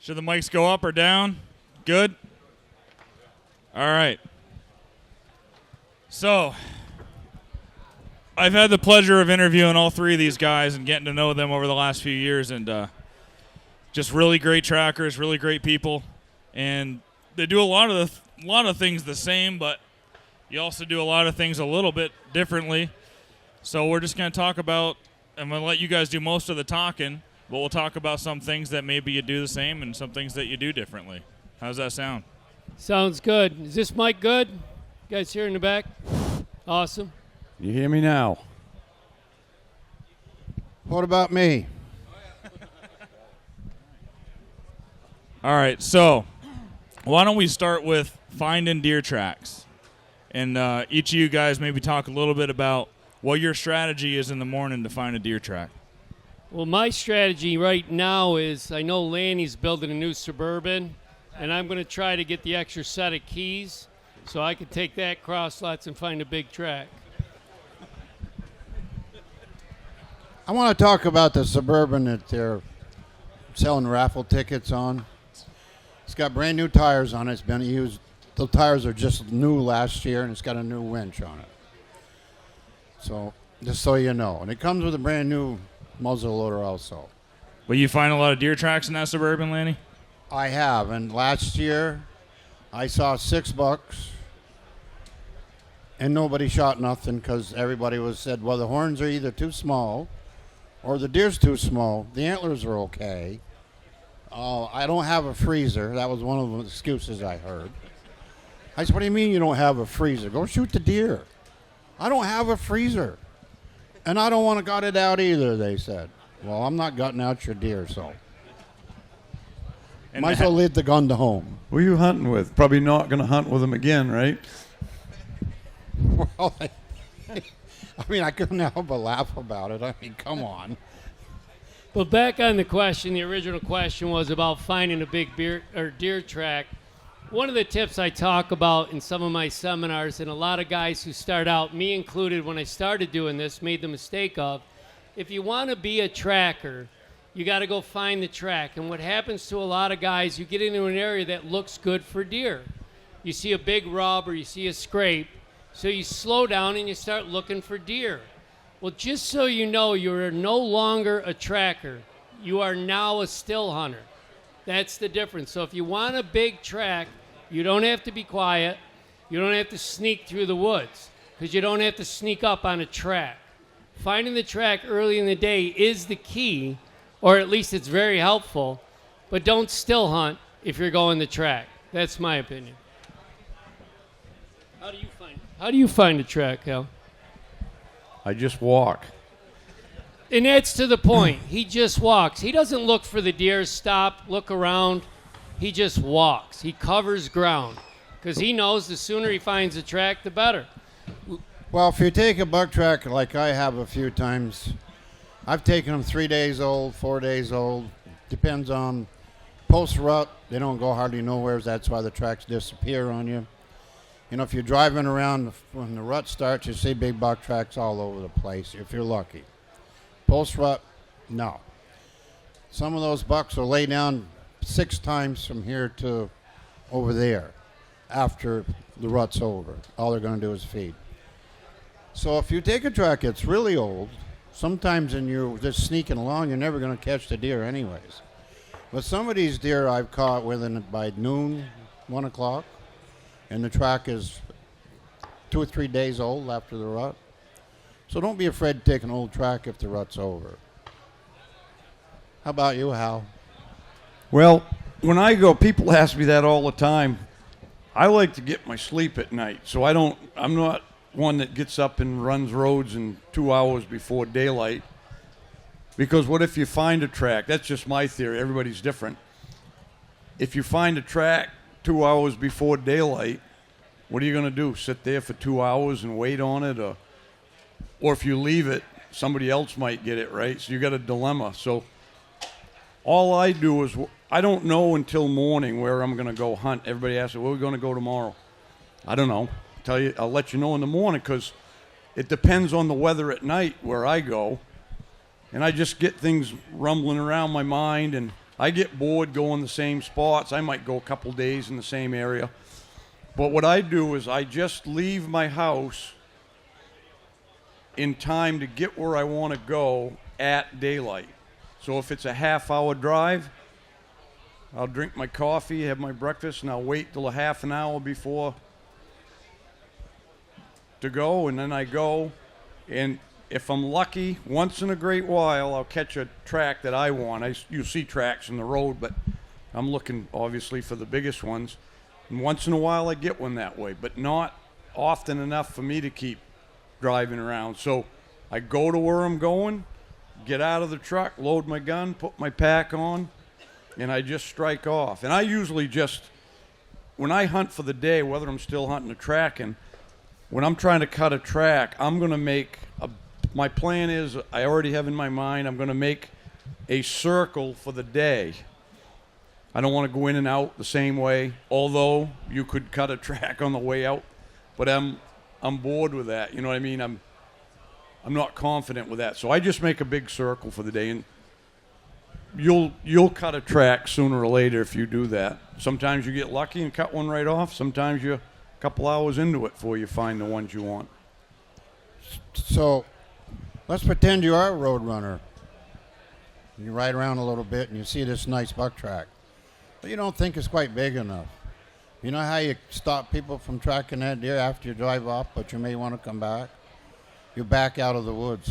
Should the mics go up or down? Good? All right. So, I've had the pleasure of interviewing all three of these guys and getting to know them over the last few years, and just really great trackers, really great people, and they do a lot of things the same, but you also do a lot of things a little bit differently. So we're just going to talk about, I'm going to let you guys do most of the talking, but we'll talk about some things that maybe you do the same and some things that you do differently. How's that sound? Sounds good. Is this mic good? You guys here in the back? Awesome. You hear me now? What about me? All right, so why don't we start with finding deer tracks? And each of you guys maybe talk a little bit about what your strategy is in the morning to find a deer track. Well, my strategy right now is I know Lanny's building a new Suburban, and I'm going to try to get the extra set of keys so I can take that cross lots and find a big track. I want to talk about the Suburban that they're selling raffle tickets on. It's got brand new tires on it. It's been used. The tires are just new last year, and it's got a new winch on it. So, just so you know. And it comes with a brand new muzzle loader also. Will you find a lot of deer tracks in that Suburban, Lanny? I have, and last year I saw 6 bucks, and nobody shot nothing because everybody said, well, the horns are either too small or the deer's too small. The antlers are okay. I don't have a freezer. That was one of the excuses I heard. I said, what do you mean you don't have a freezer? Go shoot the deer. I don't have a freezer. And I don't want to gut it out either, they said. Well, I'm not gutting out your deer, so. And might as well leave the gun to home. Who are you hunting with? Probably not going to hunt with them again, right? Well, I couldn't help but laugh about it. I mean, come on. But back on the question, the original question was about finding a big deer track. One of the tips I talk about in some of my seminars, and a lot of guys who start out, me included when I started doing this, made the mistake of, if you want to be a tracker, you got to go find the track. And what happens to a lot of guys, you get into an area that looks good for deer. You see a big rub or you see a scrape, so you slow down and you start looking for deer. Well, just so you know, you're no longer a tracker. You are now a still hunter. That's the difference. So if you want a big track, you don't have to be quiet. You don't have to sneak through the woods because you don't have to sneak up on a track. Finding the track early in the day is the key, or at least it's very helpful, but don't still hunt if you're going the track. That's my opinion. How do you find a track, Hal? I just walk. And that's to the point. He just walks. He doesn't look for the deer, stop, look around. He just walks. He covers ground because he knows the sooner he finds a track, the better. Well, if you take a buck track like I have a few times, I've taken them 3 days old, 4 days old. Depends on post-rut. They don't go hardly nowhere. That's why the tracks disappear on you. You know, if you're driving around when the rut starts, you see big buck tracks all over the place, if you're lucky. Post-rut, no. Some of those bucks will lay down 6 times from here to over there after the rut's over. All they're going to do is feed. So if you take a track that's really old, sometimes and you're just sneaking along, you're never going to catch the deer anyways. But some of these deer I've caught by noon, 1 o'clock, and the track is 2 or 3 days old after the rut. So don't be afraid to take an old track if the rut's over. How about you, Hal? Well, when I go, people ask me that all the time. I like to get my sleep at night, so I'm not one that gets up and runs roads in 2 hours before daylight. Because what if you find a track? That's just my theory. Everybody's different. If you find a track 2 hours before daylight, what are you going to do? Sit there for 2 hours and wait on it? Or if you leave it, somebody else might get it, right? So you got a dilemma. So all I do is I don't know until morning where I'm going to go hunt. Everybody asks me, where are we going to go tomorrow? I don't know. I'll let you know in the morning because it depends on the weather at night where I go. And I just get things rumbling around my mind. And I get bored going the same spots. I might go a couple days in the same area. But what I do is I just leave my house in time to get where I want to go at daylight. So if it's a half-hour drive, I'll drink my coffee, have my breakfast, and I'll wait till a half an hour before to go, and then I go. And if I'm lucky, once in a great while, I'll catch a track that I want. You see tracks in the road, but I'm looking, obviously, for the biggest ones. And once in a while, I get one that way, but not often enough for me to keep driving around. So I go to where I'm going, get out of the truck, load my gun, put my pack on, and I just strike off. And I usually just, when I hunt for the day, whether I'm still hunting or tracking, when I'm trying to cut a track, I'm going to make my plan is, I already have in my mind, I'm going to make a circle for the day. I don't want to go in and out the same way, although you could cut a track on the way out, but I'm bored with that. You know what I mean? I'm not confident with that. So I just make a big circle for the day, and you'll cut a track sooner or later if you do that. Sometimes you get lucky and cut one right off. Sometimes you're a couple hours into it before you find the ones you want. So let's pretend you are a road runner. You ride around a little bit and you see this nice buck track, but you don't think it's quite big enough. You know how you stop people from tracking that deer after you drive off, but you may want to come back? You back out of the woods.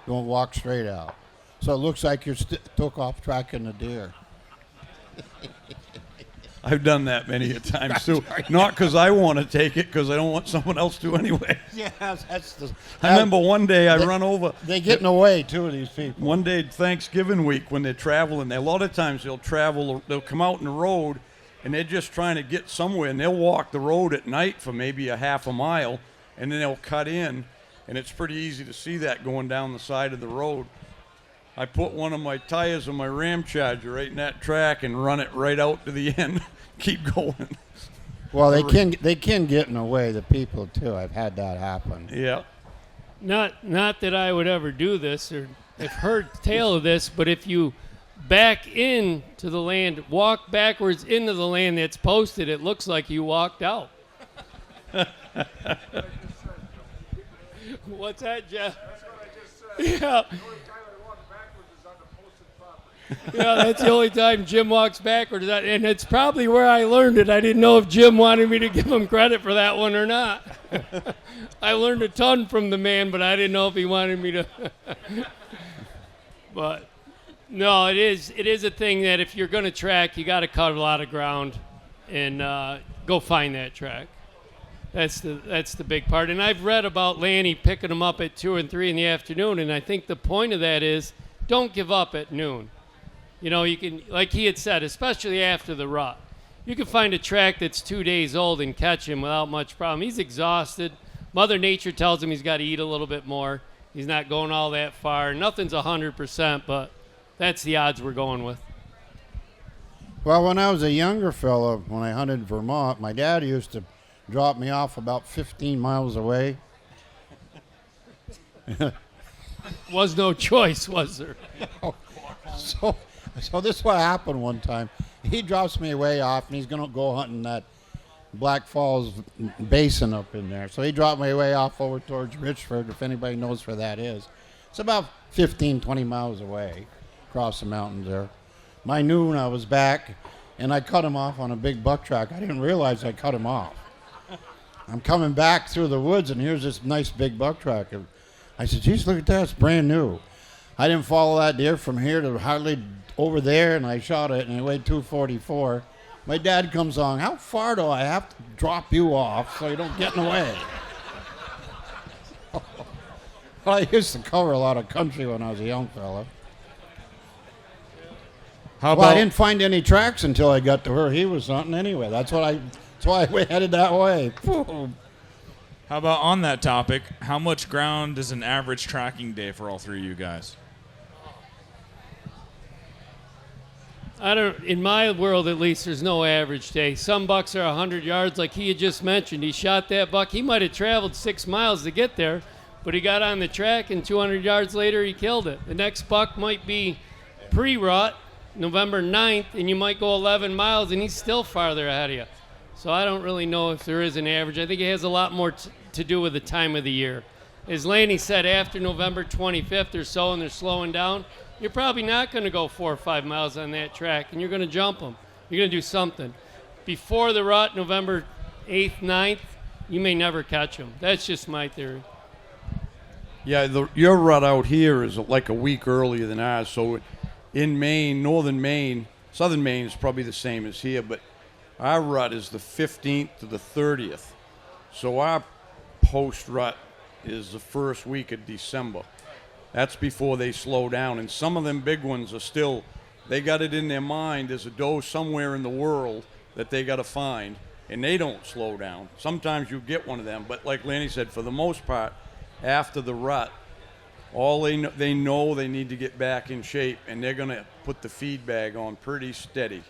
You won't walk straight out. So it looks like you took off tracking the deer. I've done that many a time too. Not because I want to take it, because I don't want someone else to anyway. Yeah, that's I remember one day I run over. They get in the way too of these people. One day Thanksgiving week when they're traveling, a lot of times they'll come out in the road and they're just trying to get somewhere, and they'll walk the road at night for maybe a half a mile, and then they'll cut in, and it's pretty easy to see that going down the side of the road. I put one of my tires on my Ram Charger right in that track and run it right out to the end. Keep going. Well, they can get in the way, the people too. I've had that happen. Yeah. Not that I would ever do this or have heard tale of this, but if you back into the land, walk backwards into the land that's posted, it looks like you walked out. What's that, Jeff? That's what I just said. Yeah. The only time I walk backwards is on the posted property. Yeah, that's the only time Jim walks backwards. And it's probably where I learned it. I didn't know if Jim wanted me to give him credit for that one or not. I learned a ton from the man, but I didn't know if he wanted me to. But no, it is a thing that if you're going to track, you got to cut a lot of ground and go find that track. That's the big part. And I've read about Lanny picking them up at 2 and 3 in the afternoon, and I think the point of that is don't give up at noon. You know, you can, like he had said, especially after the rut, you can find a track that's 2 days old and catch him without much problem. He's exhausted. Mother Nature tells him he's got to eat a little bit more. He's not going all that far. Nothing's 100%, but that's the odds we're going with. Well, when I was a younger fellow, when I hunted in Vermont, my dad used to drop me off about 15 miles away. Was no choice, was there? So this is what happened one time. He drops me way off, and he's going to go hunting that Black Falls Basin up in there. So he dropped me way off over towards Richford, if anybody knows where that is. It's about 15, 20 miles away across the mountains there. By noon, I was back, and I cut him off on a big buck track. I didn't realize I cut him off. I'm coming back through the woods, and here's this nice big buck track. I said, geez, look at that. It's brand new. I didn't follow that deer from here to hardly over there, and I shot it, and it weighed 244. My dad comes on, how far do I have to drop you off so you don't get in the way? Well, I used to cover a lot of country when I was a young fella. How Well, I about didn't find any tracks until I got to where he was hunting anyway. That's why we headed that way. how about on that topic? How much ground is an average tracking day for all three of you guys? In my world at least, there's no average day. Some bucks are 100 yards, like he had just mentioned. He shot that buck. He might have traveled 6 miles to get there, but he got on the track, and 200 yards later, he killed it. The next buck might be pre-rut, November 9th, and you might go 11 miles, and he's still farther ahead of you. So I don't really know if there is an average. I think it has a lot more to do with the time of the year. As Lanny said, after November 25th or so, and they're slowing down, you're probably not going to go 4 or 5 miles on that track, and you're going to jump them. You're going to do something. Before the rut, November 8th, 9th, you may never catch them. That's just my theory. Yeah, your rut out here is like a week earlier than ours. So in Maine, northern Maine, southern Maine is probably the same as here, but our rut is the 15th to the 30th. So our post-rut is the first week of December. That's before they slow down. And some of them big ones are still, they got it in their mind there's a doe somewhere in the world that they got to find, and they don't slow down. Sometimes you get one of them, but like Lanny said, for the most part, after the rut, all they know they need to get back in shape, and they're going to put the feed bag on pretty steady.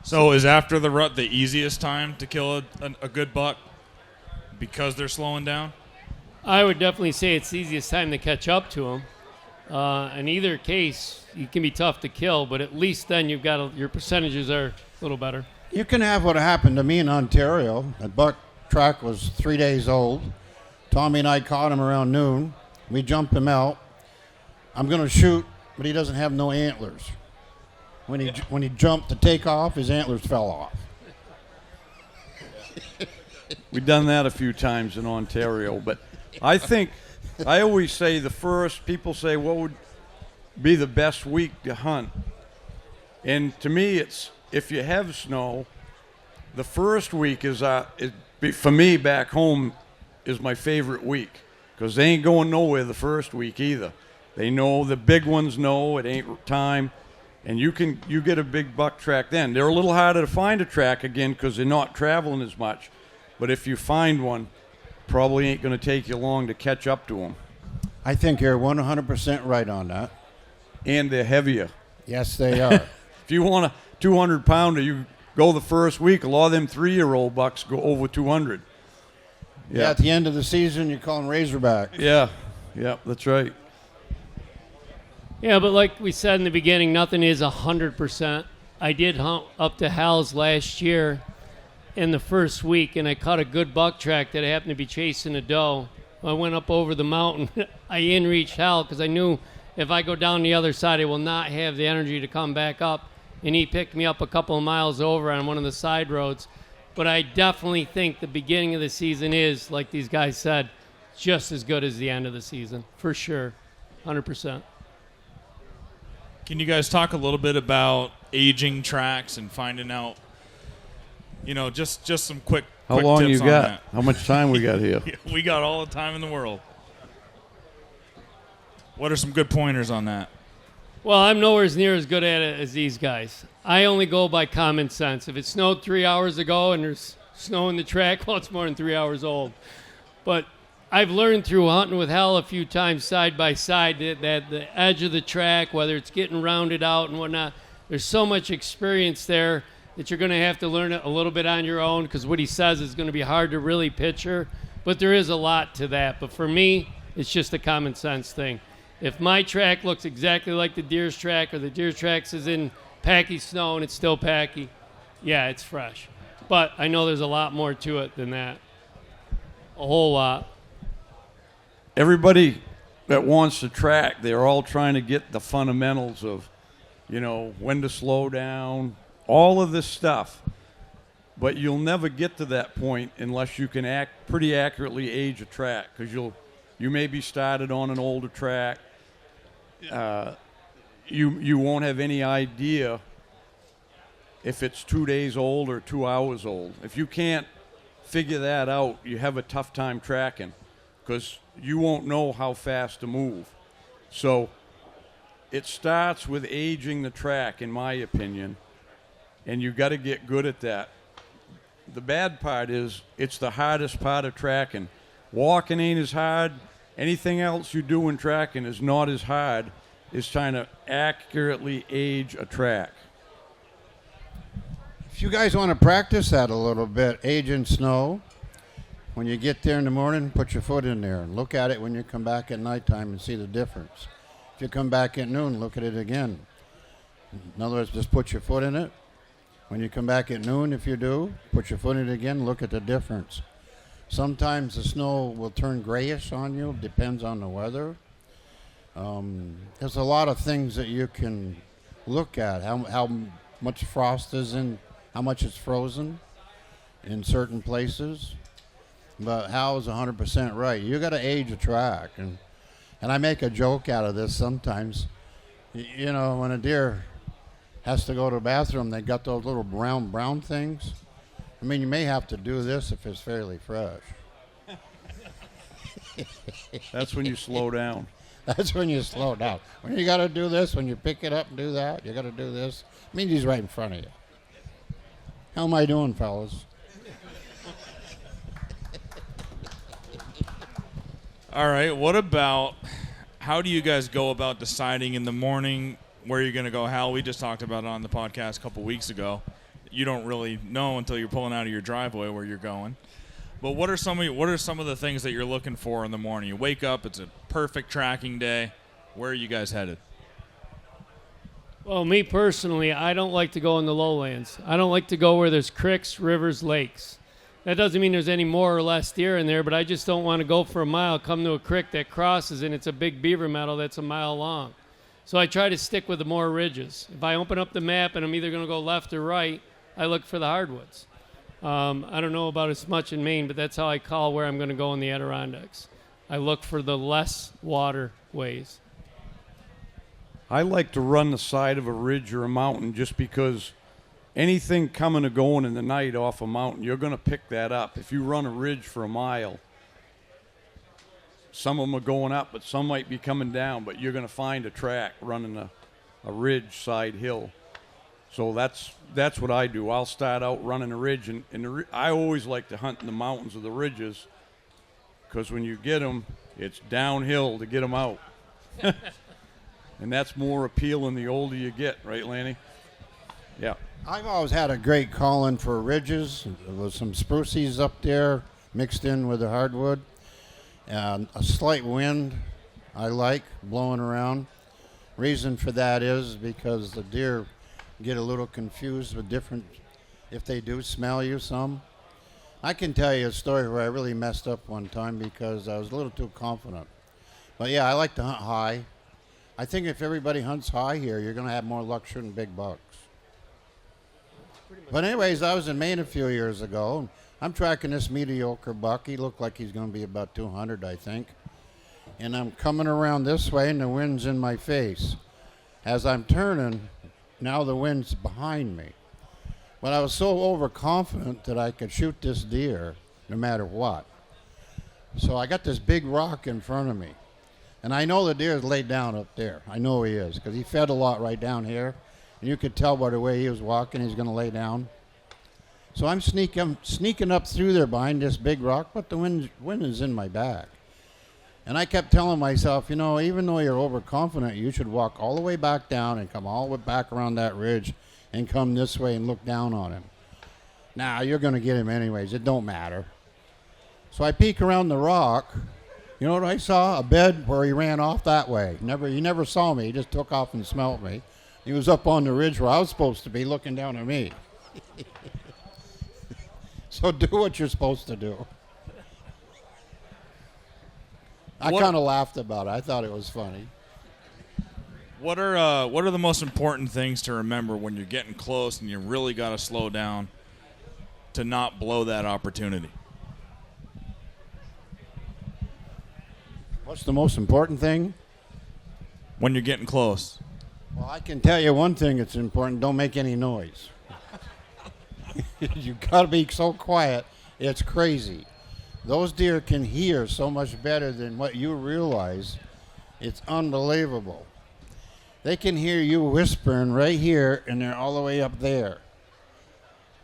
So is after the rut the easiest time to kill a good buck because they're slowing down? I would definitely say it's the easiest time to catch up to them. In either case, you can be tough to kill, but at least then you've got your percentages are a little better. You can have what happened to me in Ontario. That buck track was 3 days old. Tommy and I caught him around noon. We jumped him out. I'm going to shoot, but he doesn't have no antlers. When he jumped to take off, his antlers fell off. We've done that a few times in Ontario, but I think, I always say people say, what would be the best week to hunt? And to me, it's, if you have snow, the first week for me back home, is my favorite week, because they ain't going nowhere the first week either. They know, the big ones know it ain't time, and you get a big buck track then. They're a little harder to find a track again because they're not traveling as much, but if you find one, probably ain't going to take you long to catch up to them. I think you're 100% right on that. And they're heavier. Yes, they are. If you want a 200-pounder, you go the first week. A lot of them 3-year-old bucks go over 200. Yeah, at the end of the season, you call them Razorback. Yeah, that's right. Yeah, but like we said in the beginning, nothing is 100%. I did hunt up to Hal's last year in the first week, and I caught a good buck track that I happened to be chasing a doe. I went up over the mountain. I in-reached Hal because I knew if I go down the other side, I will not have the energy to come back up. And he picked me up a couple of miles over on one of the side roads. But I definitely think the beginning of the season is, like these guys said, just as good as the end of the season, for sure, 100%. Can you guys talk a little bit about aging tracks and finding out, just some quick How long tips you on got? that? How much time we got here? We got all the time in the world. What are some good pointers on that? Well, I'm nowhere near as good at it as these guys. I only go by common sense. If it snowed 3 hours ago and there's snow in the track, well, it's more than 3 hours old. But I've learned through hunting with Hal a few times side by side that the edge of the track, whether it's getting rounded out and whatnot, there's so much experience there that you're going to have to learn it a little bit on your own, because what he says is going to be hard to really picture. But there is a lot to that. But for me, it's just a common sense thing. If my track looks exactly like the deer's track, or the deer's track is in packy snow and it's still packy, yeah, it's fresh. But I know there's a lot more to it than that. A whole lot. Everybody that wants to track, they're all trying to get the fundamentals of, when to slow down, all of this stuff. But you'll never get to that point unless you can pretty accurately age a track, because you may be started on an older track. You won't have any idea if it's 2 days old or 2 hours old. If you can't figure that out, you have a tough time tracking, because you won't know how fast to move. So it starts with aging the track, in my opinion, and you got to get good at that. The bad part is it's the hardest part of tracking. Walking ain't as hard. Anything else you do in tracking is not as hard as trying to accurately age a track. If you guys want to practice that a little bit, aging snow, when you get there in the morning, put your foot in there and look at it when you come back at nighttime and see the difference. If you come back at noon, look at it again. In other words, just put your foot in it. When you come back at noon, if you do, put your foot in it again, look at the difference. Sometimes the snow will turn grayish on you, depends on the weather. There's a lot of things that you can look at, how much frost is in, how much it's frozen in certain places. But Hal is 100% right. You got to age a track, and I make a joke out of this sometimes. You know, when a deer has to go to the bathroom, they got those little brown things. I mean, you may have to do this if it's fairly fresh. That's when you slow down. That's when you slow down. When you got to do this, when you pick it up and do that, you got to do this. It means he's right in front of you. How am I doing, fellas? All right. What about how do you guys go about deciding in the morning where you're going to go? Hal, we just talked about it on the podcast a couple weeks ago. You don't really know until you're pulling out of your driveway where you're going. But what are some of the things that you're looking for in the morning? You wake up, it's a perfect tracking day. Where are you guys headed? Well, me personally, I don't like to go in the lowlands. I don't like to go where there's creeks, rivers, lakes. That doesn't mean there's any more or less deer in there, but I just don't want to go for a mile, come to a creek that crosses, and it's a big beaver meadow that's a mile long. So I try to stick with the more ridges. If I open up the map and I'm either going to go left or right, I look for the hardwoods. I don't know about as much in Maine, but that's how I call where I'm going to go in the Adirondacks. I look for the less waterways. I like to run the side of a ridge or a mountain just because anything coming or going in the night off a mountain, you're going to pick that up. If you run a ridge for a mile, some of them are going up, but some might be coming down, but you're going to find a track running a ridge side hill. So that's what I do. I'll start out running a ridge, and I always like to hunt in the mountains of the ridges because when you get them, it's downhill to get them out. And that's more appealing the older you get, right, Lanny? Yeah. I've always had a great calling for ridges. There was some spruces up there mixed in with the hardwood. And a slight wind I like blowing around. Reason for that is because the deer get a little confused with different, if they do smell you some. I can tell you a story where I really messed up one time because I was a little too confident. But yeah, I like to hunt high. I think if everybody hunts high here, you're going to have more luck shooting big bucks. But anyways, I was in Maine a few years ago. And I'm tracking this mediocre buck. He looked like he's going to be about 200, I think. And I'm coming around this way, and the wind's in my face. As I'm turning, now the wind's behind me. But I was so overconfident that I could shoot this deer no matter what. So I got this big rock in front of me. And I know the deer is laid down up there. I know he is because he fed a lot right down here. And you could tell by the way he was walking he's going to lay down. So I'm sneaking up through there behind this big rock, but the wind is in my back. And I kept telling myself, you know, even though you're overconfident, you should walk all the way back down and come all the way back around that ridge and come this way and look down on him. Nah, you're going to get him anyways. It don't matter. So I peek around the rock. You know what I saw? A bed where he ran off that way. He never saw me. He just took off and smelled me. He was up on the ridge where I was supposed to be looking down at me. So do what you're supposed to do. I kind of laughed about it. I thought it was funny. What are the most important things to remember when you're getting close and you really got to slow down to not blow that opportunity? What's the most important thing? When you're getting close. Well, I can tell you one thing that's important. Don't make any noise. You got to be so quiet. It's crazy. Those deer can hear so much better than what you realize. It's unbelievable. They can hear you whispering right here, and they're all the way up there.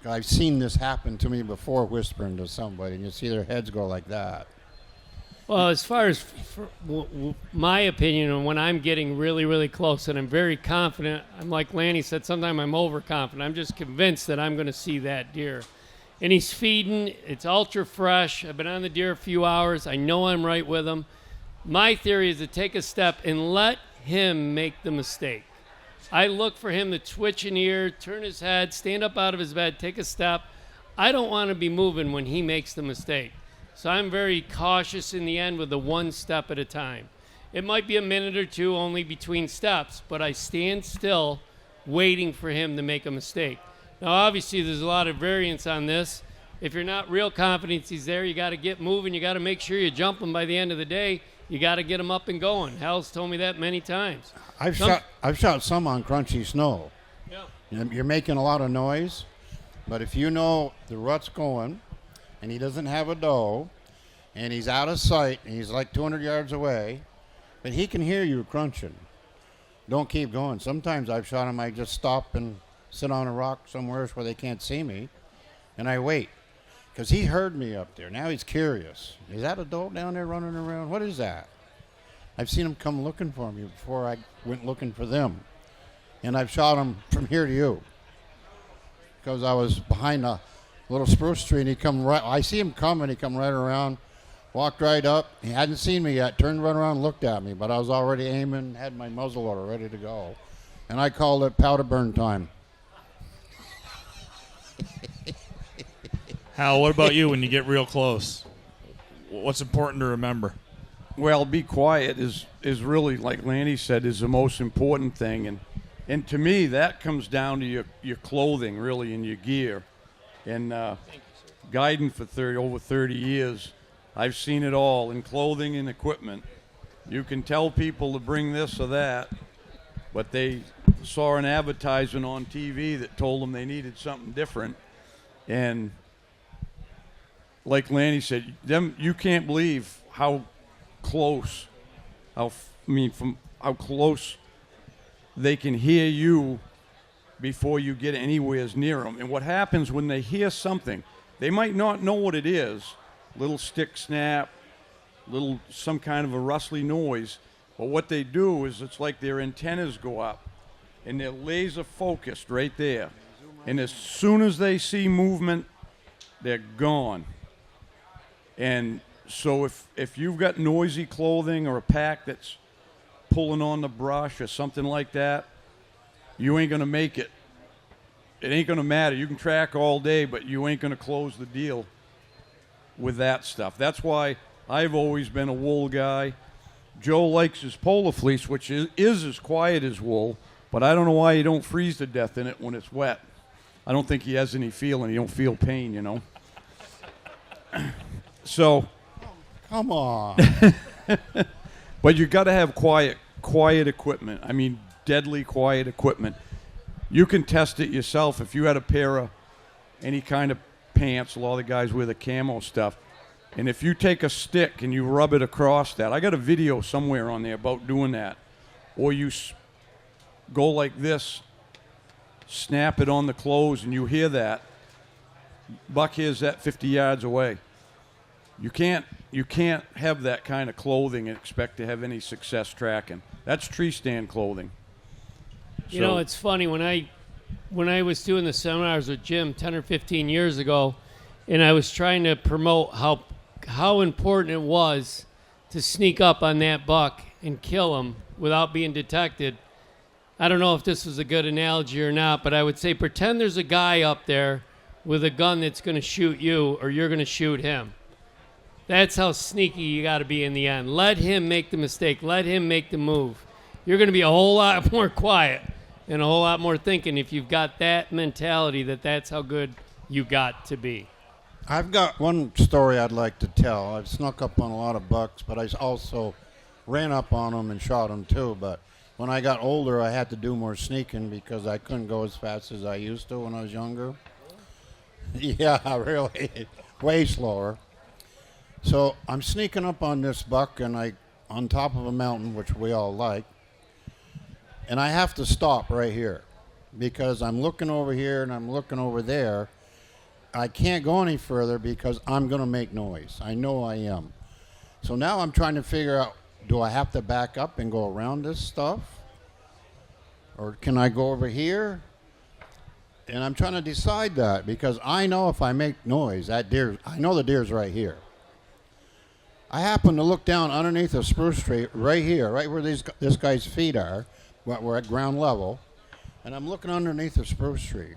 I've seen this happen to me before, whispering to somebody, and you see their heads go like that. Well, as far as my opinion, and when I'm getting really, really close and I'm very confident, I'm like Lanny said, sometimes I'm overconfident. I'm just convinced that I'm going to see that deer. And he's feeding. It's ultra fresh. I've been on the deer a few hours. I know I'm right with him. My theory is to take a step and let him make the mistake. I look for him to twitch an ear, turn his head, stand up out of his bed, take a step. I don't want to be moving when he makes the mistake. So I'm very cautious in the end with the one step at a time. It might be a minute or two only between steps, but I stand still waiting for him to make a mistake. Now, obviously, there's a lot of variance on this. If you're not real confident he's there, you got to get moving. You got to make sure you jump him by the end of the day. You got to get him up and going. Hal's told me that many times. I've shot some on crunchy snow. Yeah. You're making a lot of noise, but if you know the rut's going and he doesn't have a doe and he's out of sight and he's like 200 yards away, but he can hear you crunching, don't keep going. Sometimes I've shot him, I just stop and sit on a rock somewhere where they can't see me, and I wait. Because he heard me up there. Now he's curious. Is that a doe down there running around? What is that? I've seen him come looking for me before I went looking for them. And I've shot him from here to you. Because I was behind a little spruce tree, and he come right. I see him coming. He come right around, walked right up. He hadn't seen me yet. Turned right around and looked at me. But I was already aiming, had my muzzle loader ready to go. And I called it powder burn time. Hal, what about you when you get real close? What's important to remember? Well, be quiet is really, like Lanny said, is the most important thing. And to me, that comes down to your clothing, really, and your gear. And guiding for over 30 years, I've seen it all in clothing and equipment. You can tell people to bring this or that, but they saw an advertisement on TV that told them they needed something different. And like Lanny said, you can't believe how close, from how close they can hear you before you get anywhere near them. And what happens when they hear something, they might not know what it is, little stick snap, some kind of a rustly noise, but what they do is it's like their antennas go up and they're laser focused right there. And as soon as they see movement, they're gone. And so if you've got noisy clothing or a pack that's pulling on the brush or something like that, you ain't going to make it. It ain't going to matter. You can track all day, but you ain't going to close the deal with that stuff. That's why I've always been a wool guy. Joe likes his polar fleece, which is as quiet as wool, but I don't know why you don't freeze to death in it when it's wet. I don't think he has any feeling. He don't feel pain, you know. So, come on. But you got to have quiet equipment. I mean, deadly quiet equipment. You can test it yourself. If you had a pair of any kind of pants, a lot of the guys wear the camo stuff, and if you take a stick and you rub it across that, I got a video somewhere on there about doing that, or you go like this, snap it on the clothes, and you hear that. Buck hears that 50 yards away. You can't have that kind of clothing and expect to have any success tracking. That's tree stand clothing. You know, it's funny, when I was doing the seminars with Jim 10 or 15 years ago, and I was trying to promote how important it was to sneak up on that buck and kill him without being detected. I don't know if this was a good analogy or not, but I would say pretend there's a guy up there with a gun that's going to shoot you, or you're going to shoot him. That's how sneaky you got to be in the end. Let him make the mistake. Let him make the move. You're going to be a whole lot more quiet and a whole lot more thinking if you've got that mentality that's how good you got to be. I've got one story I'd like to tell. I've snuck up on a lot of bucks, but I also ran up on them and shot them too. But when I got older, I had to do more sneaking because I couldn't go as fast as I used to when I was younger. Yeah, really. Way slower. So I'm sneaking up on this buck, and on top of a mountain, which we all like, and I have to stop right here because I'm looking over here and I'm looking over there. I can't go any further because I'm going to make noise. I know I am. So now I'm trying to figure out, do I have to back up and go around this stuff? Or can I go over here? And I'm trying to decide that because I know if I make noise, I know the deer's right here. I happened to look down underneath a spruce tree right here, right where this guy's feet are. We're at ground level, and I'm looking underneath a spruce tree.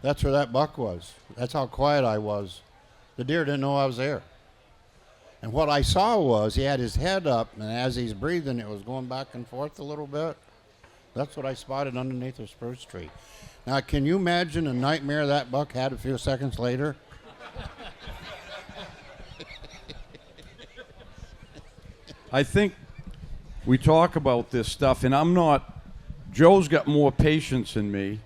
That's where that buck was. That's how quiet I was. The deer didn't know I was there. And what I saw was he had his head up, and as he's breathing, it was going back and forth a little bit. That's what I spotted underneath a spruce tree. Now, can you imagine a nightmare that buck had a few seconds later? I think we talk about this stuff, and Joe's got more patience than me,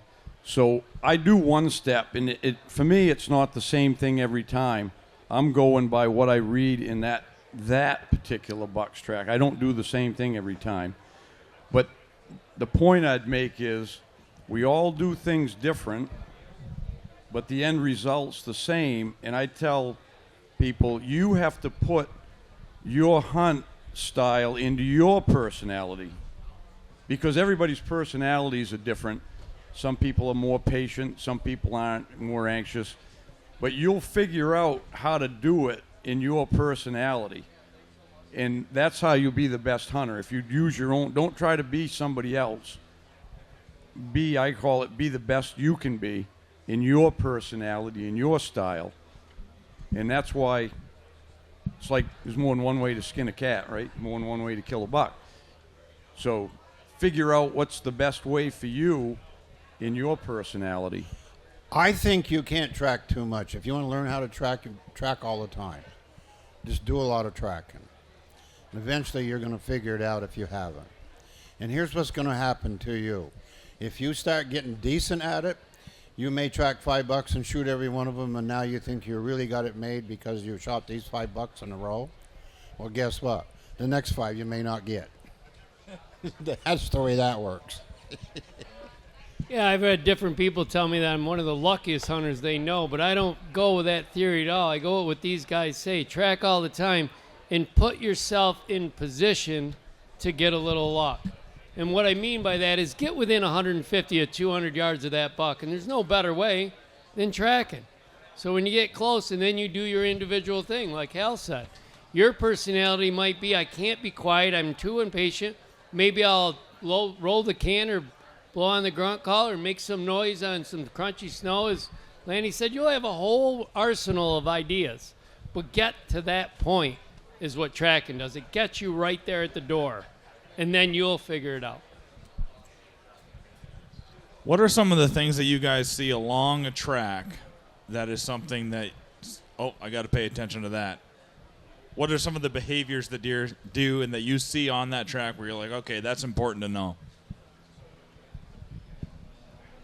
so I do one step, and for me, it's not the same thing every time. I'm going by what I read in that particular buck's track. I don't do the same thing every time. But the point I'd make is we all do things different, but the end result's the same, and I tell people you have to put your hunt style into your personality, because everybody's personalities are different. Some people are more patient, some people aren't, more anxious, but you'll figure out how to do it in your personality, and that's how you'll be the best hunter. If you use your own, don't try to be somebody else. I call it, be the best you can be in your personality, in your style, and that's why it's like there's more than one way to skin a cat, right? More than one way to kill a buck. So figure out what's the best way for you in your personality. I think you can't track too much. If you want to learn how to track, you track all the time. Just do a lot of tracking. And eventually you're going to figure it out if you haven't. And here's what's going to happen to you. If you start getting decent at it, you may track 5 bucks and shoot every one of them, and now you think you really got it made because you shot these 5 bucks in a row. Well, guess what? The next 5 you may not get. That's the way that works. Yeah, I've had different people tell me that I'm one of the luckiest hunters they know, but I don't go with that theory at all. I go with what these guys say. Track all the time and put yourself in position to get a little luck. And what I mean by that is get within 150 or 200 yards of that buck, and there's no better way than tracking. So when you get close and then you do your individual thing, like Hal said, your personality might be, I can't be quiet, I'm too impatient. Maybe I'll roll the can or blow on the grunt call or make some noise on some crunchy snow. As Lanny said, you'll have a whole arsenal of ideas. But get to that point is what tracking does. It gets you right there at the door, and then you'll figure it out. What are some of the things that you guys see along a track that is something that, I got to pay attention to that? What are some of the behaviors that deer do and that you see on that track where you're like, okay, that's important to know?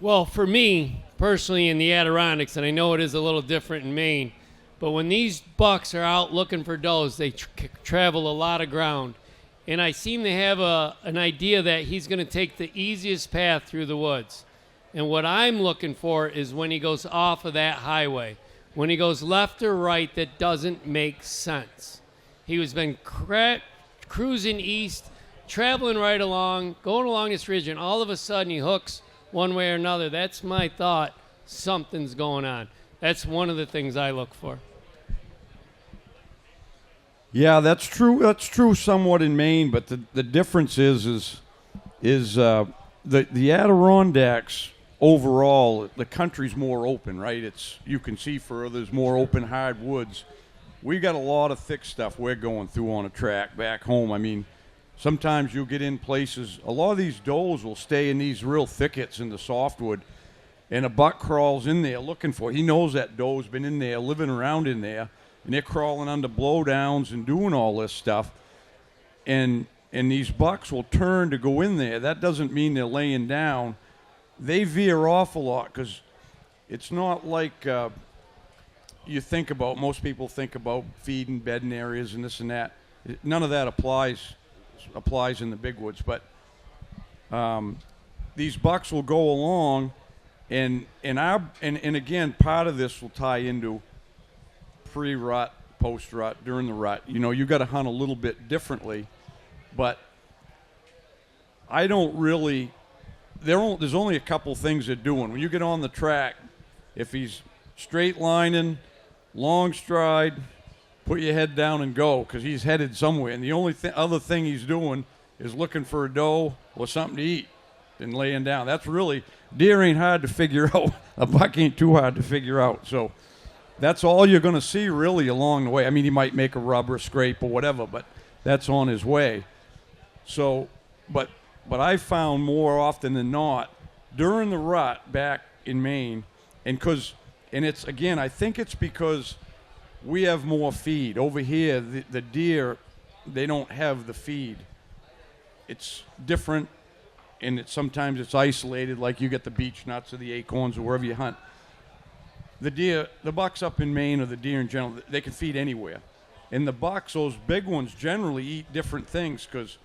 Well, for me, personally, in the Adirondacks, and I know it is a little different in Maine, but when these bucks are out looking for does, they travel a lot of ground. And I seem to have an idea that he's going to take the easiest path through the woods. And what I'm looking for is when he goes off of that highway. When he goes left or right, that doesn't make sense. He was been cruising east, traveling right along, going along this ridge, and all of a sudden he hooks one way or another. That's my thought. Something's going on. That's one of the things I look for. Yeah, that's true. That's true somewhat in Maine, but the difference is the Adirondacks overall, the country's more open, right? You can see further. There's more open, hard woods. We got a lot of thick stuff we're going through on a track back home. I mean, sometimes you'll get in places. A lot of these does will stay in these real thickets in the softwood, and a buck crawls in there looking for it. He knows that doe's been in there, living around in there, and they're crawling under blowdowns and doing all this stuff. And these bucks will turn to go in there. That doesn't mean they're laying down. They veer off a lot because it's not like you think about. Most people think about feeding, bedding areas, and this and that. None of that applies in the big woods. But these bucks will go along, and again, part of this will tie into pre-rut, post-rut, during the rut. You know, you got to hunt a little bit differently, but I don't really. There's only a couple things they're doing. When you get on the track, if he's straight lining, long stride, put your head down and go, because he's headed somewhere. And the only other thing he's doing is looking for a doe or something to eat and laying down. That's really, deer ain't hard to figure out. A buck ain't too hard to figure out. So that's all you're going to see really along the way. I mean, he might make a rubber scrape or whatever, but that's on his way. So, but I found more often than not during the rut back in Maine, and it's, again, I think it's because we have more feed. Over here, the deer, they don't have the feed. It's different, and sometimes it's isolated, like you get the beech nuts or the acorns or wherever you hunt. The bucks up in Maine, or the deer in general, they can feed anywhere. And the bucks, those big ones, generally eat different things because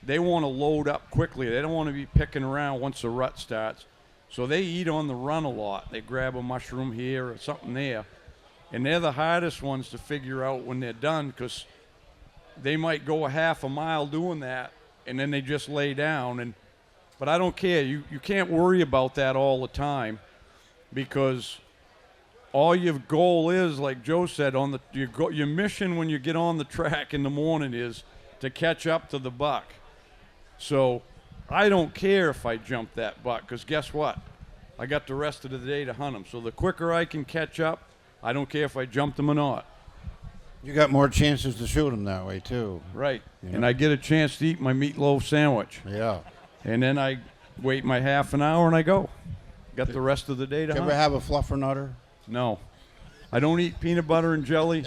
they want to load up quickly. They don't want to be picking around once the rut starts. So they eat on the run a lot. They grab a mushroom here or something there. And they're the hardest ones to figure out when they're done, because they might go a half a mile doing that, and then they just lay down. But I don't care. You can't worry about that all the time, because all your goal is, like Joe said, your mission when you get on the track in the morning is to catch up to the buck. So I don't care if I jump that buck, because guess what? I got the rest of the day to hunt him. So the quicker I can catch up, I don't care if I jumped him or not. You got more chances to shoot him that way, too. Right. You know? And I get a chance to eat my meatloaf sandwich. Yeah. And then I wait my half an hour and I go. Got the rest of the day to You hunt. ever have a fluffernutter? No. I don't eat peanut butter and jelly.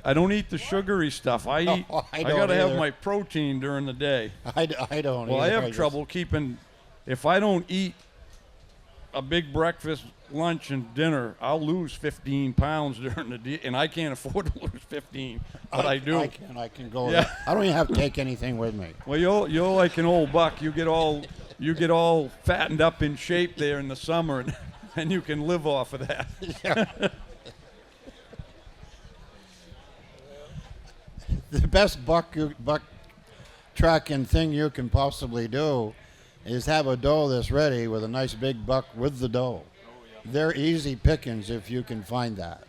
I don't eat the sugary stuff. I don't got to have either. my protein during the day. I don't. Well, I either. have trouble keeping, if I don't eat a big breakfast, lunch, and dinner, I'll lose 15 pounds during the day, and I can't afford to lose 15, but I do. I can go. Yeah. I don't even have to take anything with me. Well, you're like an old buck. You get all fattened up in shape there in the summer, and you can live off of that. Yeah. The best buck tracking thing you can possibly do is have a doe that's ready with a nice big buck with the doe. They're easy pickings if you can find that.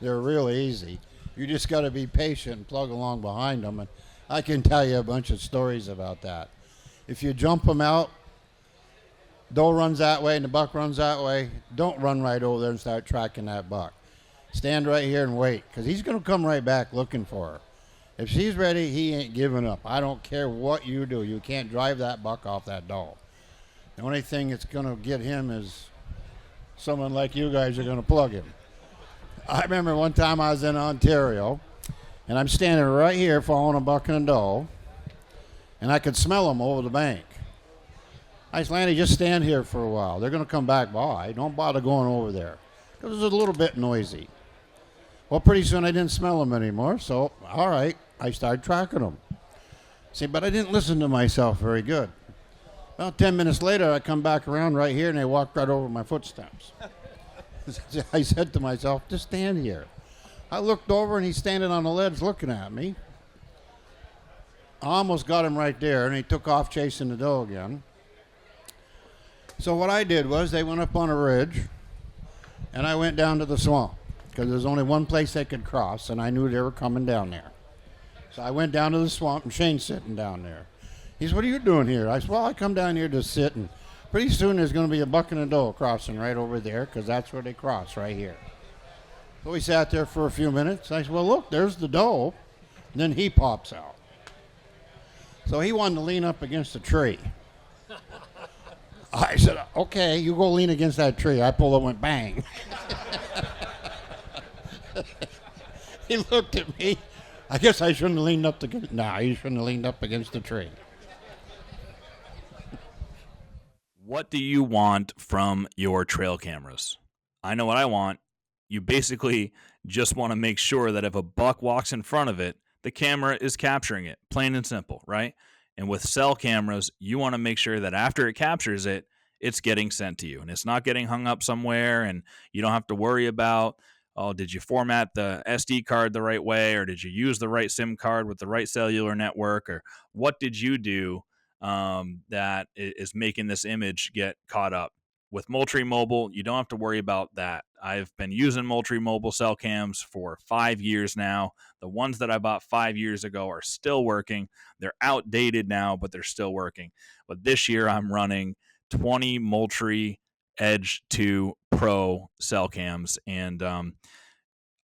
They're really easy. You just got to be patient and plug along behind them. And I can tell you a bunch of stories about that. If you jump them out, doe runs that way and the buck runs that way, don't run right over there and start tracking that buck. Stand right here and wait, because he's going to come right back looking for her. If she's ready, he ain't giving up. I don't care what you do. You can't drive that buck off that doe. The only thing that's going to get him is someone like you guys are going to plug him. I remember one time I was in Ontario, and I'm standing right here following a buck and a doe, and I could smell them over the bank. I said, Lanny, just stand here for a while. They're going to come back by. Don't bother going over there. It was a little bit noisy. Well, pretty soon I didn't smell them anymore, so all right, I started tracking them. See, but I didn't listen to myself very good. About 10 minutes later, I come back around right here, and they walked right over my footsteps. I said to myself, just stand here. I looked over, and he's standing on the ledge looking at me. I almost got him right there, and he took off chasing the doe again. So what I did was they went up on a ridge, and I went down to the swamp, because there's only one place they could cross, and I knew they were coming down there. So I went down to the swamp, and Shane's sitting down there. He said, what are you doing here? I said, well, I come down here to sit, and pretty soon there's going to be a buck and a doe crossing right over there, because that's where they cross, right here. So we sat there for a few minutes. I said, well, look, there's the doe. And then he pops out. So he wanted to lean up against a tree. I said, okay, you go lean against that tree. I pulled it, went bang. He looked at me. I guess I shouldn't have leaned up against. No, you shouldn't have leaned up against the tree. What do you want from your trail cameras? I know what I want. You basically just want to make sure that if a buck walks in front of it, the camera is capturing it, plain and simple, right? And with cell cameras, you want to make sure that after it captures it, it's getting sent to you. And it's not getting hung up somewhere, and you don't have to worry about, oh, did you format the SD card the right way, or did you use the right SIM card with the right cellular network, or what did you do that is making this image get caught up? with Moultrie Mobile, you don't have to worry about that. I've been using Moultrie Mobile cell cams for 5 years now. The ones that I bought 5 years ago are still working. They're outdated now, but they're still working. But this year I'm running 20 Moultrie Edge 2 Pro cell cams, and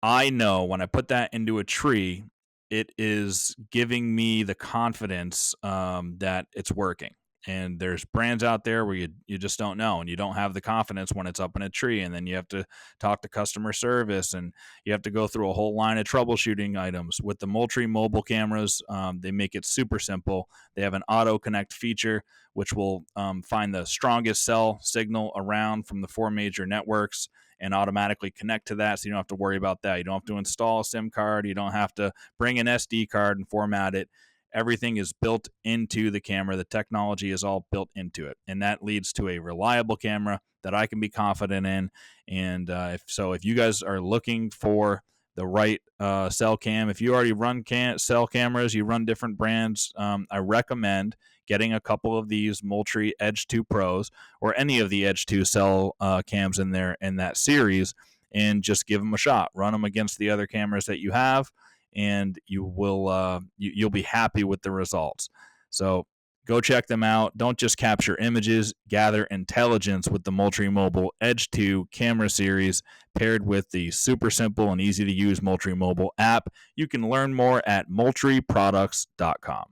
I know when I put that into a tree, it is giving me the confidence that it's working. And there's brands out there where you just don't know, and you don't have the confidence when it's up in a tree, and then you have to talk to customer service, and you have to go through a whole line of troubleshooting items. With the Moultrie mobile cameras, they make it super simple. They have an auto connect feature, which will find the strongest cell signal around from the 4 major networks and automatically connect to that, so you don't have to worry about that. You don't have to install a SIM card. You don't have to bring an SD card and format it. Everything is built into the camera. The technology is all built into it, and that leads to a reliable camera that I can be confident in. And if you guys are looking for the right cell cam, if you already run cell cameras, you run different brands, I recommend getting a couple of these Moultrie Edge 2 Pros or any of the Edge 2 cell cams in that series, and just give them a shot. Run them against the other cameras that you have, and you'll be happy with the results. So go check them out. Don't just capture images, gather intelligence with the Moultrie Mobile Edge 2 camera series paired with the super simple and easy to use Moultrie Mobile app. You can learn more at moultrieproducts.com.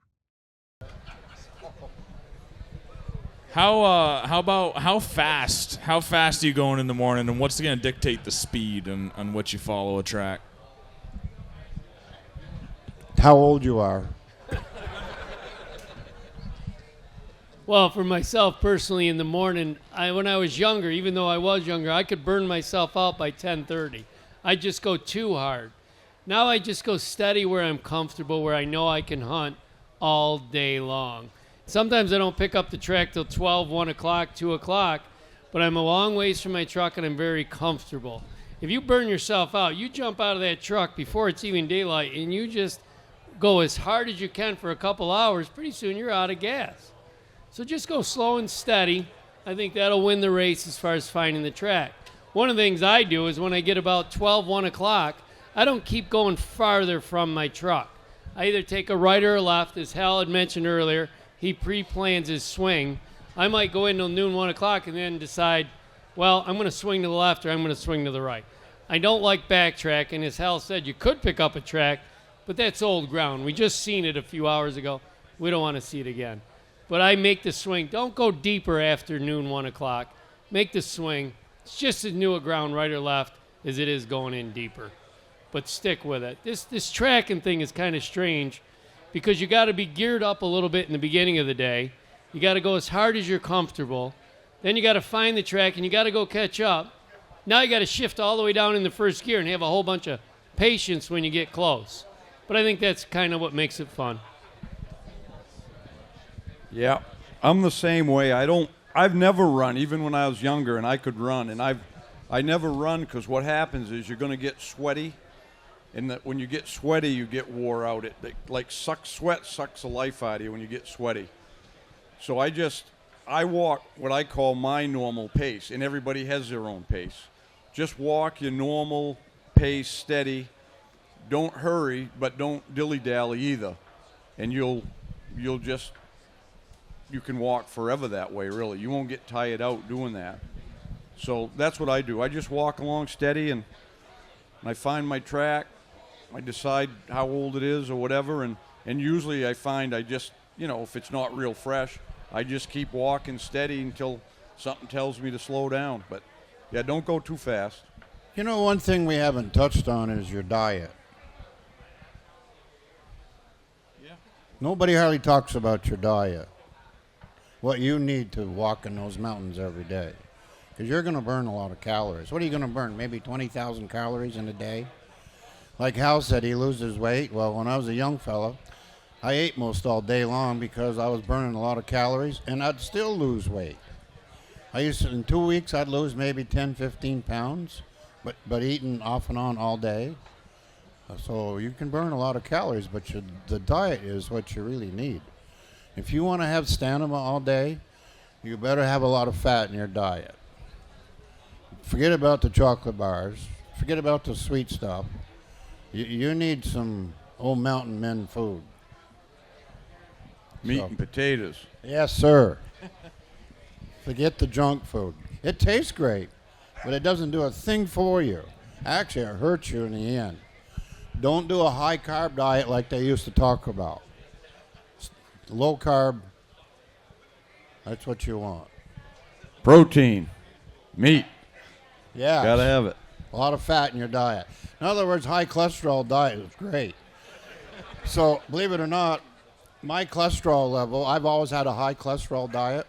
How fast are you going in the morning, and what's going to dictate the speed on what you follow a track? How old you are? Well, for myself personally, in the morning, when I was younger, even though I was younger, I could burn myself out by 10:30. I just go too hard. Now I just go steady where I'm comfortable, where I know I can hunt all day long. Sometimes I don't pick up the track till 12, 1 o'clock, 2 o'clock, but I'm a long ways from my truck and I'm very comfortable. If you burn yourself out, you jump out of that truck before it's even daylight and you just go as hard as you can for a couple hours, pretty soon you're out of gas. So just go slow and steady. I think that'll win the race as far as finding the track. One of the things I do is when I get about 12, 1 o'clock, I don't keep going farther from my truck. I either take a right or a left, as Hal had mentioned earlier. He pre-plans his swing. I might go in till noon, 1 o'clock, and then decide, well, I'm going to swing to the left or I'm going to swing to the right. I don't like backtracking. As Hal said, you could pick up a track, but that's old ground. We just seen it a few hours ago. We don't want to see it again. But I make the swing. Don't go deeper after noon, 1 o'clock. Make the swing. It's just as new a ground, right or left, as it is going in deeper. But stick with it. This tracking thing is kind of strange, because you got to be geared up a little bit in the beginning of the day. You got to go as hard as you're comfortable. Then you got to find the track, and you got to go catch up. Now you got to shift all the way down in the first gear and have a whole bunch of patience when you get close. But I think that's kind of what makes it fun. Yeah, I'm the same way. I've never run, even when I was younger and I could run. And I never run because what happens is you're going to get sweaty. And that when you get sweaty, you get wore out. It sweat sucks the life out of you when you get sweaty. So I walk what I call my normal pace, and everybody has their own pace. Just walk your normal pace, steady. Don't hurry, but don't dilly-dally either. And you can walk forever that way, really. You won't get tired out doing that. So that's what I do. I just walk along steady, and I find my track. I decide how old it is or whatever, and usually I find I just, if it's not real fresh, I just keep walking steady until something tells me to slow down. But, yeah, don't go too fast. One thing we haven't touched on is your diet. Yeah. Nobody hardly talks about your diet. What you need to walk in those mountains every day. Because you're going to burn a lot of calories. What are you going to burn? Maybe 20,000 calories in a day? Like Hal said, he loses weight. Well, when I was a young fella, I ate most all day long because I was burning a lot of calories, and I'd still lose weight. In 2 weeks, I'd lose maybe 10, 15 pounds, but eating off and on all day. So you can burn a lot of calories, but the diet is what you really need. If you want to have stamina all day, you better have a lot of fat in your diet. forget about the chocolate bars. Forget about the sweet stuff. You need some old mountain men food. Meat So- and potatoes. Yes, sir. Forget the junk food. It tastes great, but it doesn't do a thing for you. Actually, it hurts you in the end. Don't do a high carb diet like they used to talk about. Low carb, that's what you want. Protein. Meat. Yeah. Gotta have it. A lot of fat in your diet. In other words, high cholesterol diet is great. So, believe it or not, my cholesterol level, I've always had a high cholesterol diet,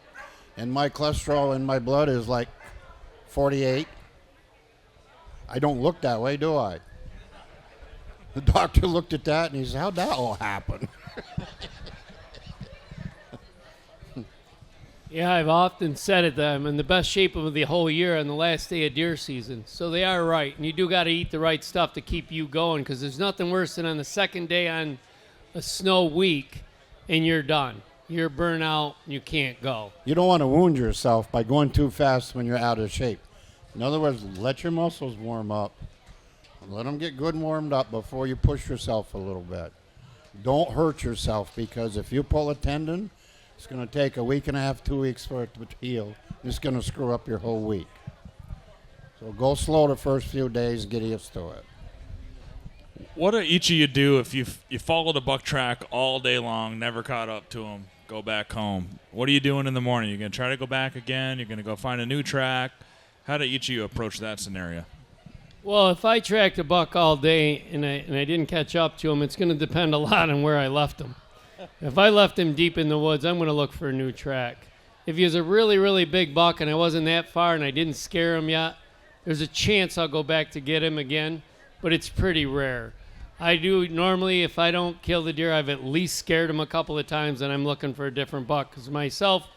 and my cholesterol in my blood is like 48. I don't look that way, do I? The doctor looked at that and he said, how'd that all happen? Yeah, I've often said it that I'm in the best shape of the whole year on the last day of deer season. So they are right. And you do got to eat the right stuff to keep you going, because there's nothing worse than on the second day on a snow week and you're done. You're burnt out and you can't go. You don't want to wound yourself by going too fast when you're out of shape. In other words, let your muscles warm up. Let them get good and warmed up before you push yourself a little bit. Don't hurt yourself, because if you pull a tendon, it's going to take a week and a half, 2 weeks for it to heal. It's going to screw up your whole week. So go slow the first few days, get used to it. What do each of you do if you followed a buck track all day long, never caught up to him, go back home? What are you doing in the morning? You're going to try to go back again? You're going to go find a new track? How do each of you approach that scenario? Well, if I tracked a buck all day and I didn't catch up to him, it's going to depend a lot on where I left him. If I left him deep in the woods, I'm going to look for a new track. If he was a really, really big buck and I wasn't that far and I didn't scare him yet, there's a chance I'll go back to get him again, but it's pretty rare. I do normally, if I don't kill the deer, I've at least scared him a couple of times and I'm looking for a different buck. Because myself,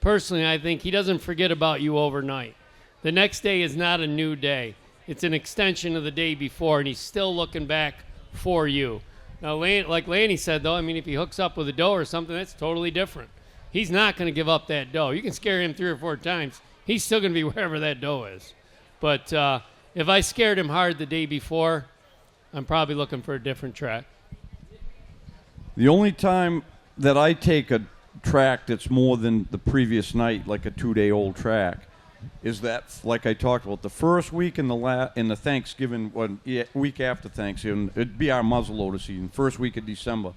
personally, I think he doesn't forget about you overnight. The next day is not a new day. It's an extension of the day before, and he's still looking back for you. Now, like Lanny said, though, I mean, if he hooks up with a doe or something, that's totally different. He's not going to give up that doe. You can scare him 3 or 4 times. He's still going to be wherever that doe is. But if I scared him hard the day before, I'm probably looking for a different track. The only time that I take a track that's more than the previous night, like a 2-day-old track, is that, like I talked about, the first week in the Thanksgiving, week after Thanksgiving, it'd be our muzzleloader season, first week of December.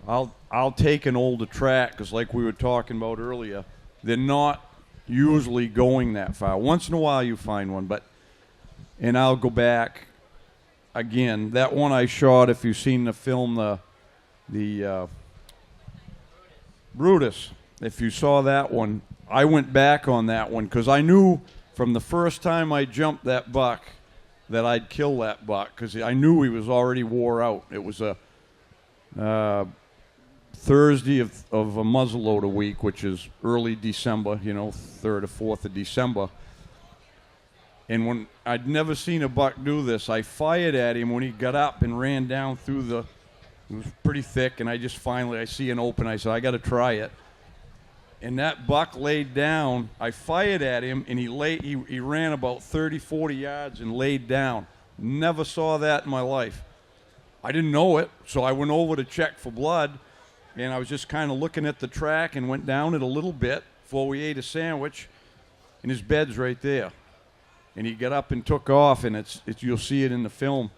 I'll take an older track, because like we were talking about earlier, they're not usually going that far. Once in a while you find one, and I'll go back again. That one I shot, if you've seen the film, the Brutus, if you saw that one, I went back on that one because I knew from the first time I jumped that buck that I'd kill that buck, because I knew he was already wore out. It was a Thursday of a muzzleloader week, which is early December, 3rd or 4th of December. And when I'd never seen a buck do this, I fired at him when he got up and ran down through it was pretty thick, and I see an open. I said, I got to try it. And that buck laid down. I fired at him, and he ran about 30, 40 yards and laid down. Never saw that in my life. I didn't know it, so I went over to check for blood, and I was just kind of looking at the track and went down it a little bit before we ate a sandwich, and his bed's right there. And he got up and took off, and you'll see it in the film.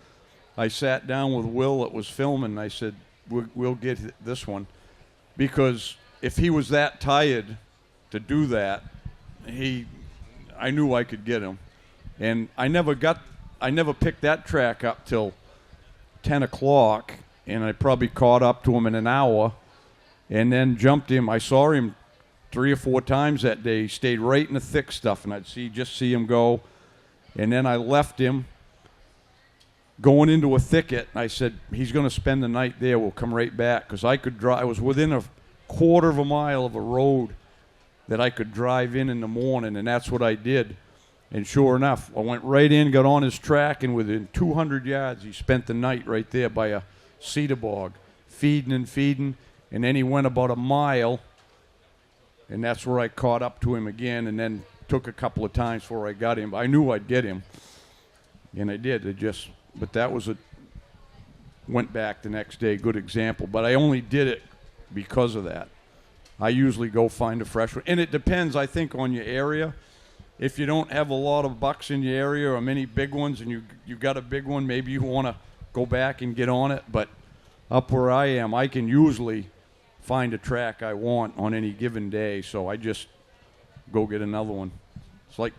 I sat down with Will that was filming, and I said, we'll get this one. Because if he was that tired to do that, I knew I could get him. And I never picked that track up till 10 o'clock, and I probably caught up to him in an hour, and then jumped him. I saw him 3 or 4 times that day. He stayed right in the thick stuff, and I'd just see him go. And then I left him going into a thicket, and I said, he's going to spend the night there. We'll come right back, because I could drive. I was within a quarter of a mile of a road that I could drive in the morning, and that's what I did. And sure enough, I went right in, got on his track, and within 200 yards, he spent the night right there by a cedar bog, feeding, and then he went about a mile, and that's where I caught up to him again, and then took a couple of times before I got him. I knew I'd get him, and I did. But that was went back the next day. Good example. But I only did it because of that. I usually go find a fresh one, and it depends, I think, on your area. If you don't have a lot of bucks in your area or many big ones, and you got a big one, maybe you want to go back and get on it. But up where I am, I can usually find a track I want on any given day, so I just go get another one. It's like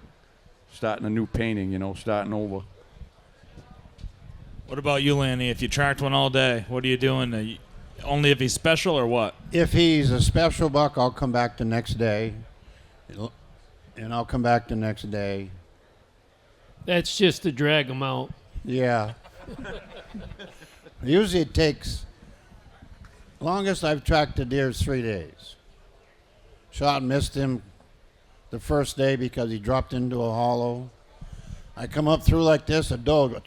starting a new painting, starting over. What about you, Lanny? If you tracked one all day, what are you doing? Only if he's special or what? If he's a special buck, I'll come back the next day. And I'll come back the next day. That's just to drag them out. Yeah. Usually it takes, longest I've tracked a deer is 3 days. Shot and missed him the first day because he dropped into a hollow. I come up through like this, a doe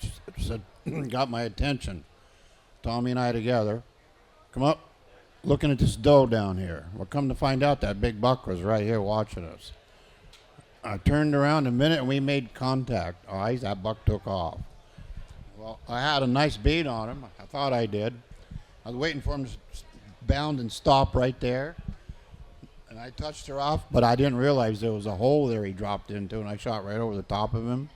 got my attention. Tommy and I together. Come up, looking at this doe down here. Well, come to find out that big buck was right here watching us. I turned around a minute and we made contact. That buck took off. Well, I had a nice bead on him. I thought I did. I was waiting for him to bound and stop right there. And I touched her off, but I didn't realize there was a hole there he dropped into, and I shot right over the top of him.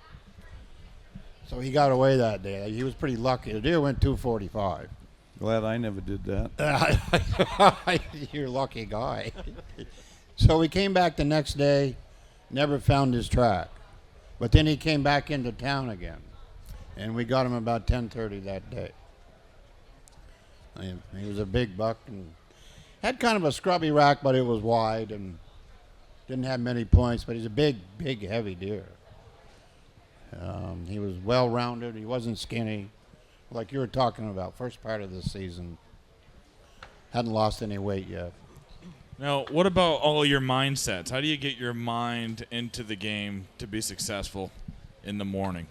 So he got away that day. He was pretty lucky. The deer went 245. Glad I never did that. You're a lucky guy. So we came back the next day, never found his track. But then he came back into town again, and we got him about 10:30 that day. He was a big buck and had kind of a scrubby rack, but it was wide and didn't have many points, but he's a big, big, heavy deer. He was well-rounded. He wasn't skinny, like you were talking about, first part of the season. Hadn't lost any weight yet. Now, what about all your mindsets? How do you get your mind into the game to be successful in the morning?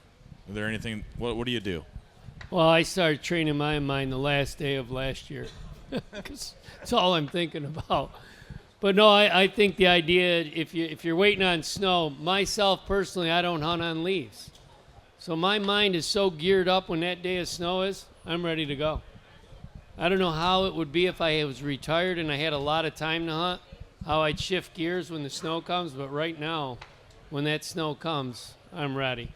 Is there anything, what do you do? Well, I started training my mind the last day of last year. Because that's all I'm thinking about. But no, I think the idea, if you're waiting on snow, myself personally, I don't hunt on leaves. So my mind is so geared up when that day of snow is, I'm ready to go. I don't know how it would be if I was retired and I had a lot of time to hunt, how I'd shift gears when the snow comes. But right now, when that snow comes, I'm ready.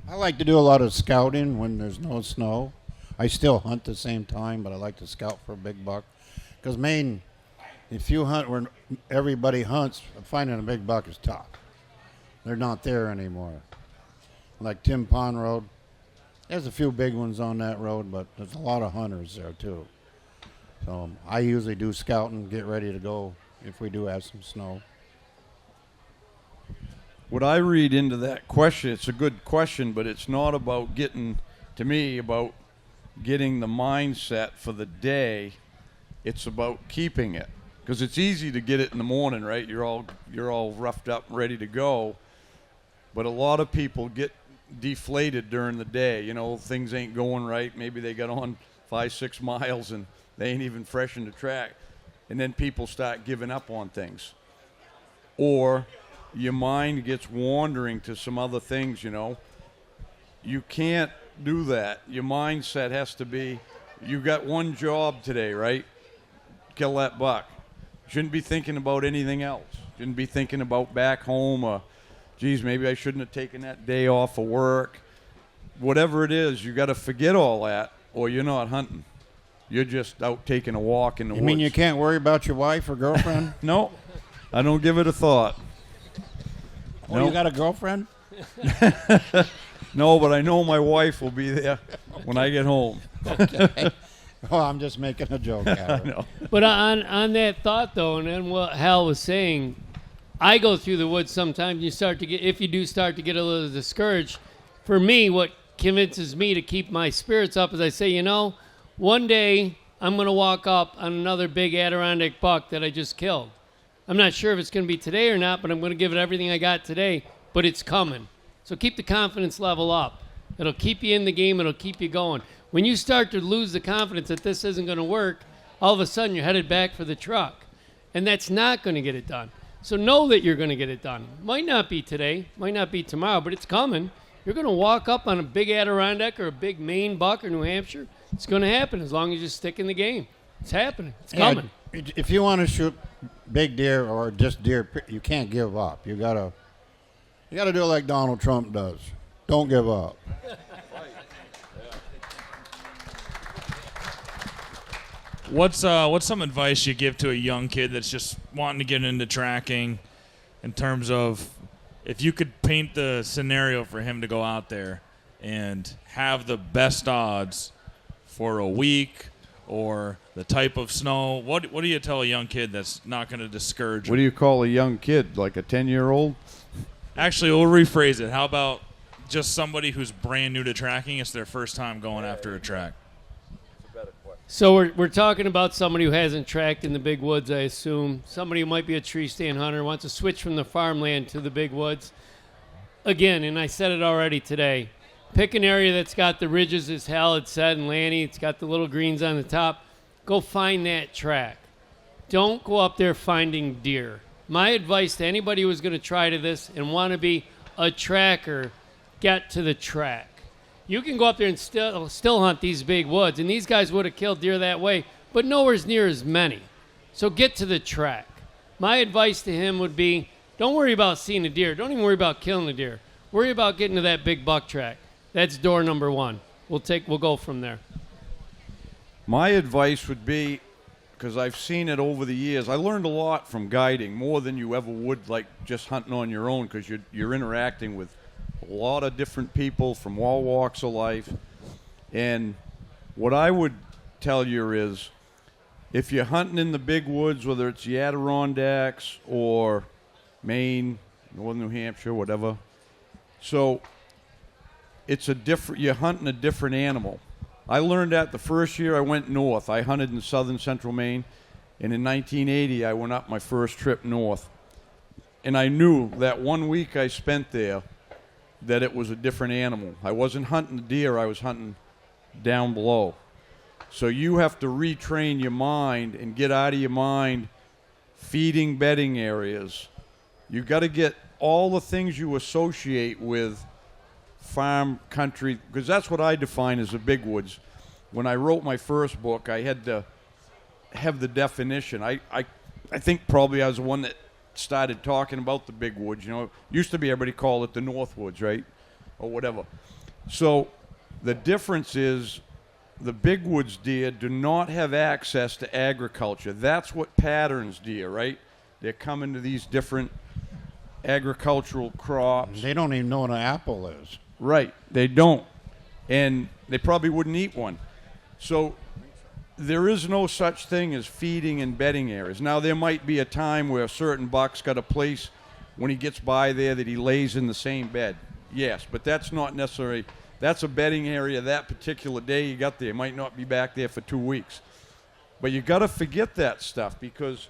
I like to do a lot of scouting when there's no snow. I still hunt the same time, but I like to scout for a big buck. Because Maine, if you hunt where everybody hunts, finding a big buck is tough. They're not there anymore. Like Tim Pond Road, there's a few big ones on that road, but there's a lot of hunters there too. So I usually do scouting, get ready to go if we do have some snow. What I read into that question, it's a good question, but it's not about getting the mindset for the day. It's about keeping it, because it's easy to get it in the morning, right? You're all roughed up, ready to go. But a lot of people get deflated during the day. Things ain't going right. Maybe they got on 5-6 miles and they ain't even fresh in the track, and then people start giving up on things, or your mind gets wandering to some other things. You can't do that. Your mindset has to be, you got one job today, right? Kill that buck. Shouldn't be thinking about anything else. Shouldn't be thinking about back home or, geez, maybe I shouldn't have taken that day off of work. Whatever it is, you got to forget all that, or you're not hunting. You're just out taking a walk in the woods. You mean you can't worry about your wife or girlfriend? No, I don't give it a thought. Oh, you got a girlfriend? No, but I know my wife will be there when I get home. Okay. Well, I'm just making a joke out of it. But on that thought, though, and then what Hal was saying, I go through the woods sometimes. If you do start to get a little discouraged, for me, what convinces me to keep my spirits up is I say, one day I'm going to walk up on another big Adirondack buck that I just killed. I'm not sure if it's going to be today or not, but I'm going to give it everything I got today, but it's coming. So keep the confidence level up. It'll keep you in the game. It'll keep you going. When you start to lose the confidence that this isn't going to work, all of a sudden you're headed back for the truck. And that's not going to get it done. So know that you're going to get it done. Might not be today, might not be tomorrow, but it's coming. You're going to walk up on a big Adirondack or a big Maine buck or New Hampshire. It's going to happen as long as you stick in the game. It's happening. It's coming. If you want to shoot big deer or just deer, you can't give up. You gotta do it like Donald Trump does. Don't give up. What's some advice you give to a young kid that's just wanting to get into tracking, in terms of if you could paint the scenario for him to go out there and have the best odds for a week or the type of snow? What do you tell a young kid that's not going to discourage him? What do you call a young kid? Like a 10-year-old? Actually, we'll rephrase it. How about just somebody who's brand new to tracking? It's their first time going after a track. So we're talking about somebody who hasn't tracked in the big woods, I assume. Somebody who might be a tree stand hunter, wants to switch from the farmland to the big woods. Again, and I said it already today, pick an area that's got the ridges, as Hal had said, and Lanny, it's got the little greens on the top. Go find that track. Don't go up there finding deer. My advice to anybody who's going to try to this and want to be a tracker, get to the track. You can go up there and still hunt these big woods, and these guys would have killed deer that way, but nowhere near as many. So get to the track. My advice to him would be, don't worry about seeing a deer. Don't even worry about killing a deer. Worry about getting to that big buck track. That's door number one. We'll go from there. My advice would be, because I've seen it over the years, I learned a lot from guiding, more than you ever would like just hunting on your own, because you're interacting with a lot of different people from all walks of life. And what I would tell you is, if you're hunting in the big woods, whether it's the Adirondacks or Maine, northern New Hampshire, whatever, so you're hunting a different animal. I learned that the first year I went north. I hunted in southern central Maine, and in 1980 I went up my first trip north. And I knew that 1 week I spent there that it was a different animal. I wasn't hunting the deer, I was hunting down below. So you have to retrain your mind and get out of your mind feeding, bedding areas. You got to get all the things you associate with farm country, because that's what I define as the big woods. When I wrote my first book, I had to have the definition. I think probably I was the one that started talking about the big woods. You know, it used to be everybody called it the northwoods, right? Or whatever. So the difference is the big woods deer do not have access to agriculture. That's what patterns deer, right? They're coming to these different agricultural crops. They don't even know what an apple is. Right, they don't. And they probably wouldn't eat one. So there is no such thing as feeding and bedding areas. Now, there might be a time where a certain buck's got a place when he gets by there that he lays in the same bed. Yes, but that's not necessarily, that's a bedding area that particular day you got there. Might not be back there for 2 weeks. But you got to forget that stuff, because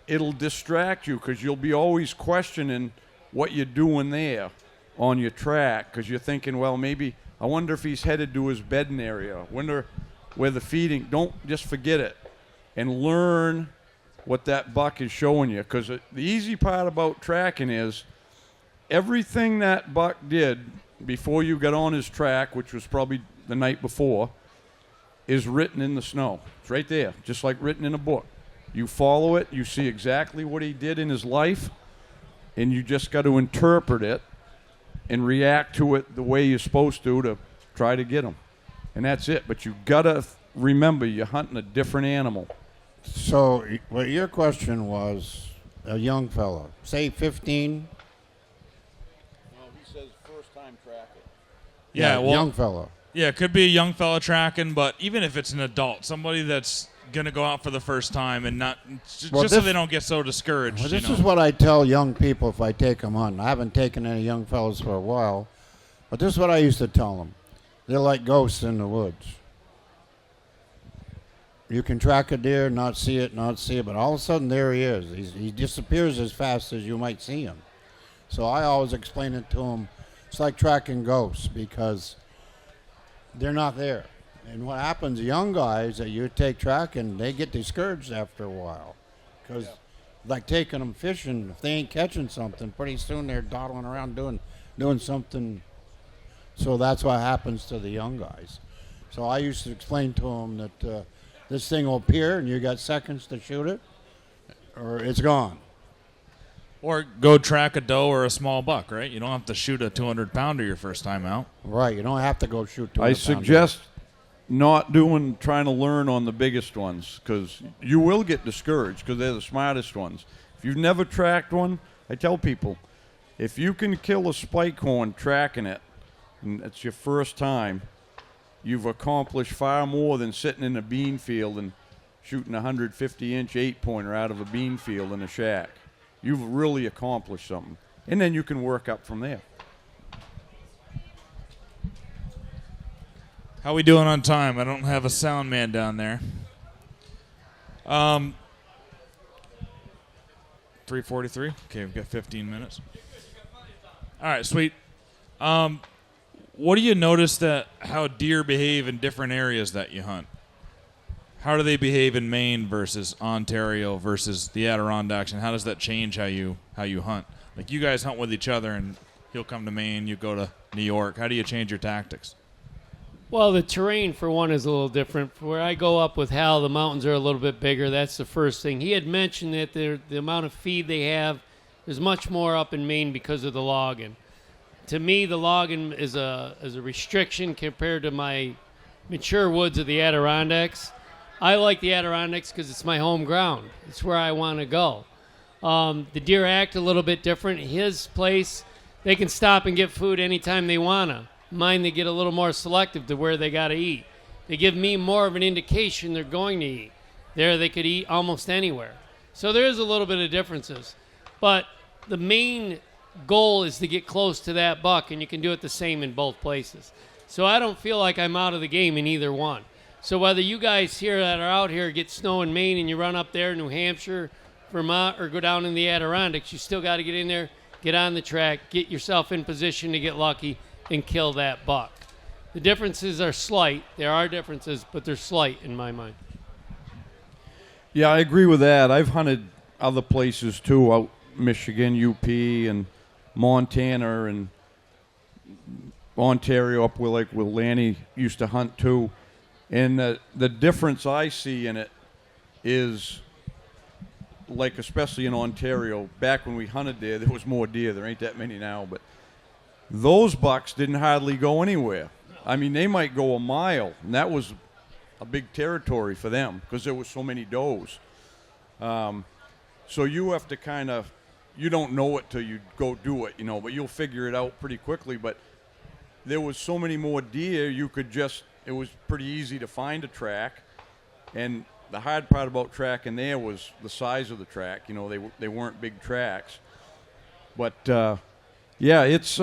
it'll distract you, because you'll be always questioning what you're doing there on your track, because you're thinking, well, maybe, I wonder if he's headed to his bedding area. I wonder where the feeding, don't just forget it and learn what that buck is showing you, because the easy part about tracking is everything that buck did before you got on his track, which was probably the night before, is written in the snow. It's right there, just like written in a book. You follow it, you see exactly what he did in his life, and you just got to interpret it and react to it the way you're supposed to try to get him. And that's it. But you got to remember, you're hunting a different animal. So, what your question was, a young fella, say 15? Well, he says first-time tracker. Yeah, well, young fella. Yeah, it could be a young fella tracking, but even if it's an adult, somebody that's going to go out for the first time and not just so they don't get so discouraged. Well, this is what I tell young people if I take them hunting. I haven't taken any young fellas for a while, but this is what I used to tell them. They're like ghosts in the woods. You can track a deer, not see it, but all of a sudden there he is. He disappears as fast as you might see him. So I always explain it to them. It's like tracking ghosts, because they're not there. And what happens, young guys that you take tracking, they get discouraged after a while, because like taking them fishing. If they ain't catching something, pretty soon they're dawdling around doing something. So that's what happens to the young guys. So I used to explain to them that this thing will appear and you got seconds to shoot it, or it's gone. Or go track a doe or a small buck, right? You don't have to shoot a 200-pounder your first time out. Right, you don't have to go shoot. I suggest not trying to learn on the biggest ones, because you will get discouraged because they're the smartest ones. If you've never tracked one, I tell people, if you can kill a spike horn tracking it, and it's your first time, you've accomplished far more than sitting in a bean field and shooting a 150-inch 8-pointer out of a bean field in a shack. You've really accomplished something. And then you can work up from there. How we doing on time? I don't have a sound man down there. 3:43. Okay, we've got 15 minutes. All right, sweet. What do you notice how deer behave in different areas that you hunt? How do they behave in Maine versus Ontario versus the Adirondacks, and how does that change how you hunt? Like, you guys hunt with each other, and he'll come to Maine, you go to New York. How do you change your tactics? Well, the terrain, for one, is a little different. Where I go up with Hal, the mountains are a little bit bigger. That's the first thing. He had mentioned that the amount of feed they have is much more up in Maine because of the logging. To me, the logging is a restriction compared to my mature woods of the Adirondacks. I like the Adirondacks because it's my home ground. It's where I want to go. The deer act a little bit different. His place, they can stop and get food anytime they want to. Mine, they get a little more selective to where they got to eat. They give me more of an indication they're going to eat. There, they could eat almost anywhere. So there is a little bit of differences. But the main goal is to get close to that buck, and you can do it the same in both places. So I don't feel like I'm out of the game in either one. So whether you guys here that are out here get snow in Maine and you run up there, New Hampshire, Vermont, or go down in the Adirondacks, you still got to get in there, get on the track, get yourself in position to get lucky, and kill that buck. The differences are slight. There are differences, but they're slight in my mind. Yeah, I agree with that. I've hunted other places too, out Michigan, UP, and Montana, and Ontario, up where Lanny used to hunt too. And the difference I see in it is, like, especially in Ontario, back when we hunted there was more deer. There ain't that many now, but those bucks didn't hardly go anywhere. I mean, they might go a mile, and that was a big territory for them because there was so many does. So you have to you don't know it till you go do it, but you'll figure it out pretty quickly. But there was so many more deer, it was pretty easy to find a track. And the hard part about tracking there was the size of the track. They weren't big tracks. But, yeah, it's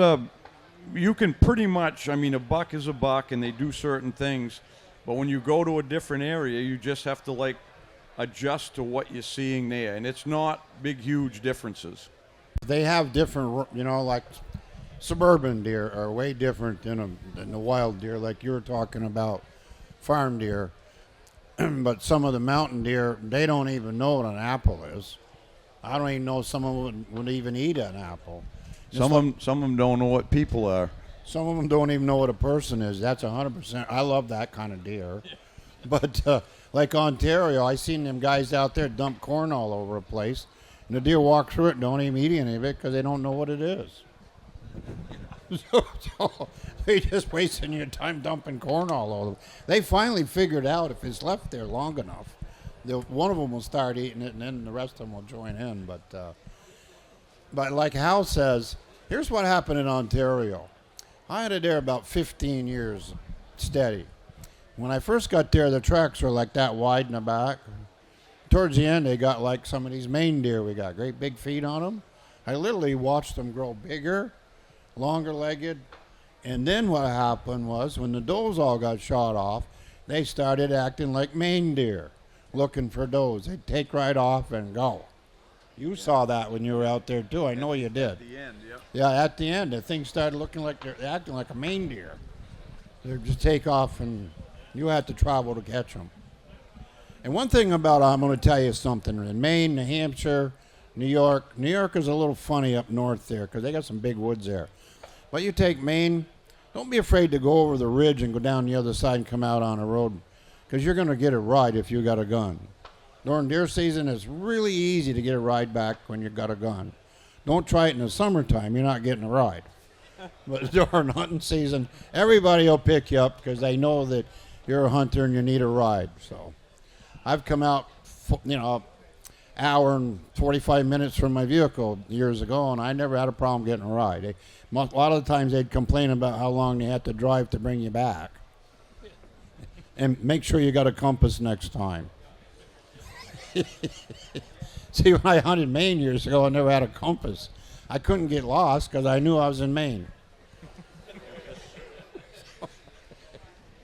you can pretty much, a buck is a buck, and they do certain things. But when you go to a different area, you just have to, adjust to what you're seeing there. And it's not big, huge differences. They have different, like suburban deer are way different than the wild deer, like you were talking about farm deer. But some of the mountain deer, they don't even know what an apple is. I don't even know some of them would even eat an apple. Some of them don't know what people are. Some of them don't even know what a person is. That's 100%. I love that kind of deer. But like Ontario, I seen them guys out there dump corn all over the place, and the deer walk through it and don't even eat any of it because they don't know what it is. So they just wasting your time dumping corn all over. They finally figured out if it's left there long enough, one of them will start eating it, and then the rest of them will join in. But like Hal says, here's what happened in Ontario. I had it there about 15 years steady. When I first got there, the tracks were like that wide in the back. Towards the end, they got like some of these Maine deer we got, great big feet on them. I literally watched them grow bigger, longer legged. And then what happened was when the does all got shot off, they started acting like Maine deer, looking for does. They'd take right off and go. You saw that when you were out there too. I know you did. At the end, yep. Yeah, at the end, the thing started looking like they're acting like a Maine deer. They'd just take off, and you had to travel to catch them. And one thing about, I'm going to tell you something. In Maine, New Hampshire, New York. New York is a little funny up north there because they got some big woods there. But you take Maine, don't be afraid to go over the ridge and go down the other side and come out on a road because you're going to get it right if you got a gun. During deer season, it's really easy to get a ride back when you got a gun. Don't try it in the summertime. You're not getting a ride. But during hunting season, everybody will pick you up because they know that you're a hunter and you need a ride. So I've come out, hour and 45 minutes from my vehicle years ago, and I never had a problem getting a ride. A lot of the times they'd complain about how long they had to drive to bring you back. And make sure you got a compass next time. See, when I hunted Maine years ago, I never had a compass. I couldn't get lost because I knew I was in Maine.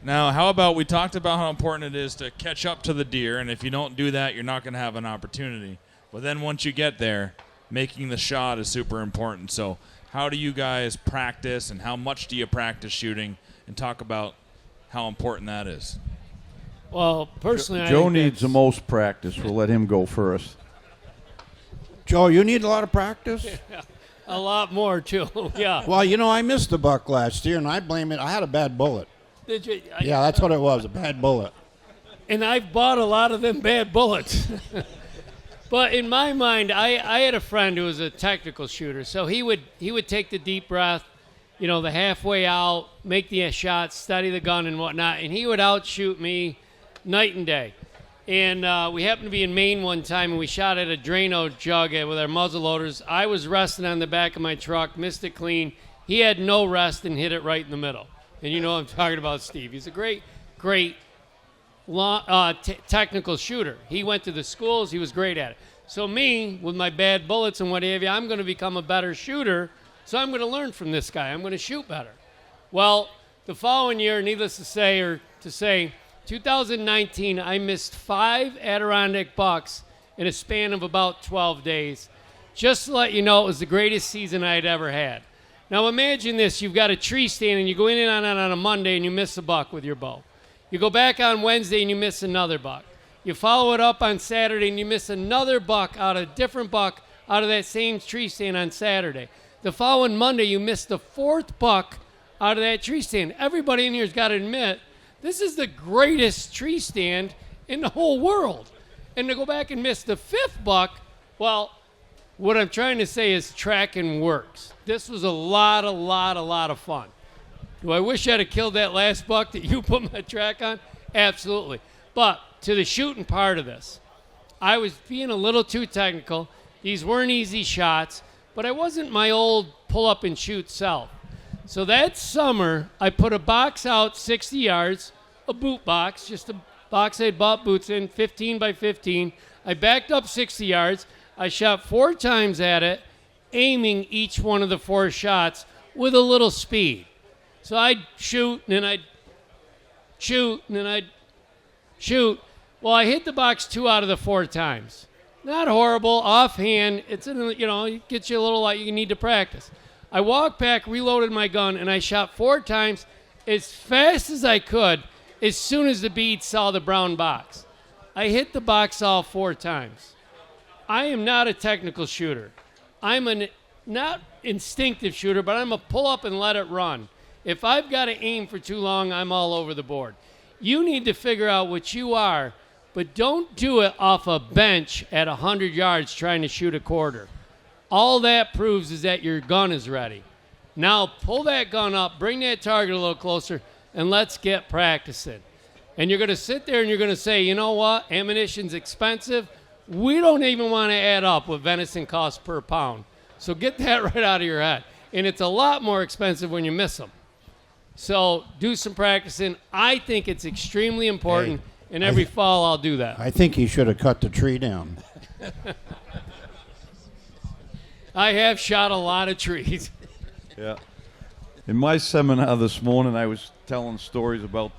Now, how about we talked about how important it is to catch up to the deer, and if you don't do that, you're not going to have an opportunity. But then once you get there, making the shot is super important. So how do you guys practice, and how much do you practice shooting, and talk about how important that is? Well, personally, Joe I think needs the most practice. We'll let him go first. Joe, you need a lot of practice? a lot more, too. Yeah. Well, I missed a buck last year, and I blame it. I had a bad bullet. Did you? Yeah, that's what it was, a bad bullet. And I've bought a lot of them bad bullets. But in my mind, I had a friend who was a technical shooter. So he would take the deep breath, the halfway out, make the shot, study the gun and whatnot, and he would outshoot me night and day. And we happened to be in Maine one time, and we shot at a Drano jug with our muzzle loaders. I was resting on the back of my truck, missed it clean. He had no rest and hit it right in the middle. And you know what I'm talking about, Steve. He's a great technical shooter. He went to the schools. He was great at it. So me, with my bad bullets and what have you, I'm going to become a better shooter. So I'm going to learn from this guy. I'm going to shoot better. Well, the following year, needless to say, 2019, I missed 5 Adirondack bucks in a span of about 12 days. Just to let you know, it was the greatest season I had ever had. Now imagine this. You've got a tree stand, and you go in on it on a Monday, and you miss a buck with your bow. You go back on Wednesday, and you miss another buck. You follow it up on Saturday, and you miss another buck out of that same tree stand on Saturday. The following Monday, you miss the 4th buck out of that tree stand. Everybody in here has got to admit, this is the greatest tree stand in the whole world. And to go back and miss the 5th buck, well, what I'm trying to say is tracking works. This was a lot of fun. Do I wish I'd have killed that last buck that you put my track on? Absolutely. But to the shooting part of this, I was being a little too technical. These weren't easy shots, but I wasn't my old pull-up-and-shoot self. So that summer, I put a box out 60 yards, a boot box, just a box I'd bought boots in, 15 by 15. I backed up 60 yards. I shot 4 times at it, aiming each one of the 4 shots with a little speed. So I'd shoot, and then I'd shoot, and then I'd shoot. Well, I hit the box 2 out of the 4 times. Not horrible, offhand. It gets you a little light. You need to practice. I walked back, reloaded my gun, and I shot 4 times as fast as I could as soon as the bead saw the brown box. I hit the box all 4 times. I am not a technical shooter. I'm a not instinctive shooter, but I'm a pull up and let it run. If I've got to aim for too long, I'm all over the board. You need to figure out what you are, but don't do it off a bench at 100 yards trying to shoot a quarter. All that proves is that your gun is ready. Now pull that gun up, bring that target a little closer, and let's get practicing. And you're going to sit there and you're going to say, you know what, ammunition's expensive. We don't even want to add up what venison costs per pound. So get that right out of your head. And it's a lot more expensive when you miss them. So do some practicing. I think it's extremely important, and every fall I'll do that. I think he should have cut the tree down. I have shot a lot of trees. Yeah. In my seminar this morning, I was telling stories about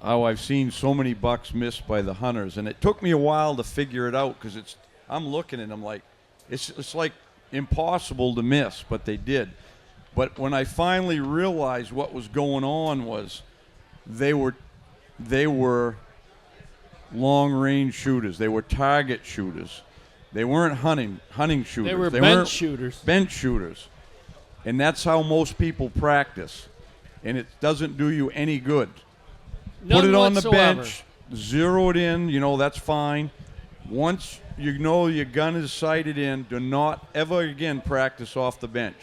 how I've seen so many bucks missed by the hunters, and it took me a while to figure it out because I'm looking and I'm like, it's like impossible to miss, but they did. But when I finally realized what was going on was they were long-range shooters. They were target shooters. They weren't hunting shooters. They were bench weren't shooters. Bench shooters. And that's how most people practice. And it doesn't do you any good. None Put it on the whatsoever. bench, zero it in, that's fine. Once you know your gun is sighted in, do not ever again practice off the bench.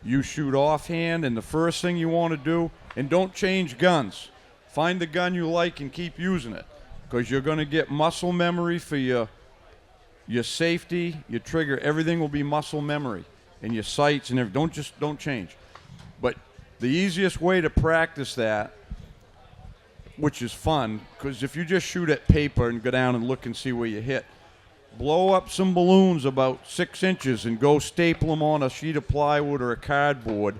You shoot offhand, and the first thing you want to do, and don't change guns. Find the gun you like and keep using it, because you're going to get muscle memory for your safety, your trigger. Everything will be muscle memory, and your sights and everything. Don't change. But the easiest way to practice that, which is fun, because if you just shoot at paper and go down and look and see where you hit, blow up some balloons about 6 inches and go staple them on a sheet of plywood or a cardboard.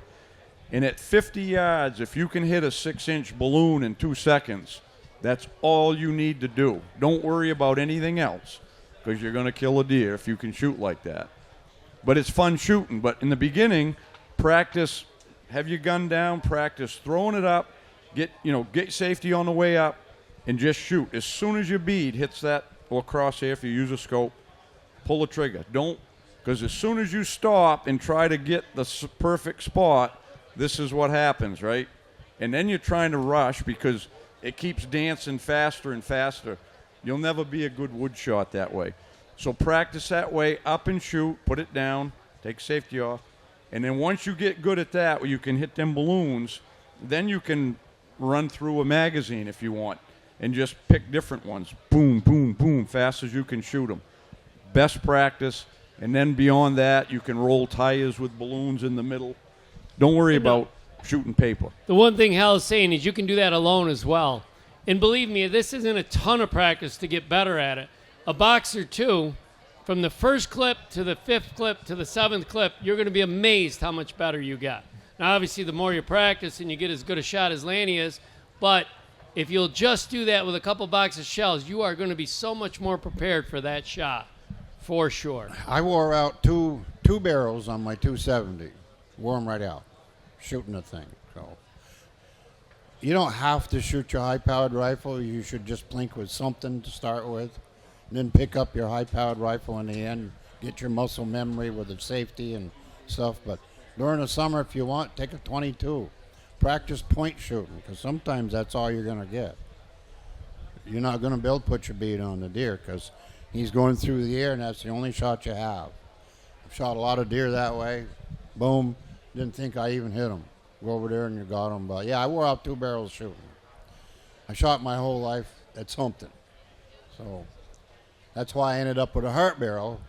And at 50 yards, if you can hit a 6-inch balloon in 2 seconds, that's all you need to do. Don't worry about anything else, because you're going to kill a deer if you can shoot like that. But it's fun shooting. But in the beginning, practice, have your gun down, practice throwing it up, get safety on the way up, and just shoot. As soon as your bead hits that, or crosshair if you use a scope, pull the trigger. Don't, because as soon as you stop and try to get the perfect spot, this is what happens, right? And then you're trying to rush because it keeps dancing faster and faster. You'll never be a good wood shot that way. So practice that way, up and shoot, put it down, take safety off. And then once you get good at that, where you can hit them balloons, then you can run through a magazine if you want and just pick different ones. Boom, boom, boom, fast as you can shoot them. Best practice. And then beyond that, you can roll tires with balloons in the middle. Don't worry about shooting paper. The one thing Hal is saying is you can do that alone as well. And believe me, this isn't a ton of practice to get better at it. A box or two, from the first clip to the 5th clip to the 7th clip, you're going to be amazed how much better you get. Now, obviously, the more you practice and you get as good a shot as Lanny is, but if you'll just do that with a couple boxes of shells, you are going to be so much more prepared for that shot, for sure. I wore out two barrels on my 270. Wore them right out, shooting the thing. So you don't have to shoot your high-powered rifle. You should just blink with something to start with, and then pick up your high-powered rifle in the end, get your muscle memory with the safety and stuff. But during the summer, if you want, take a 22. Practice point shooting, because sometimes that's all you're going to get. You're not going to be able to put your bead on the deer because he's going through the air, and that's the only shot you have. I've shot a lot of deer that way. Boom. Didn't think I even hit them. Go over there and you got them. But, yeah, I wore out 2 barrels shooting. I shot my whole life at something. So that's why I ended up with a heart barrel,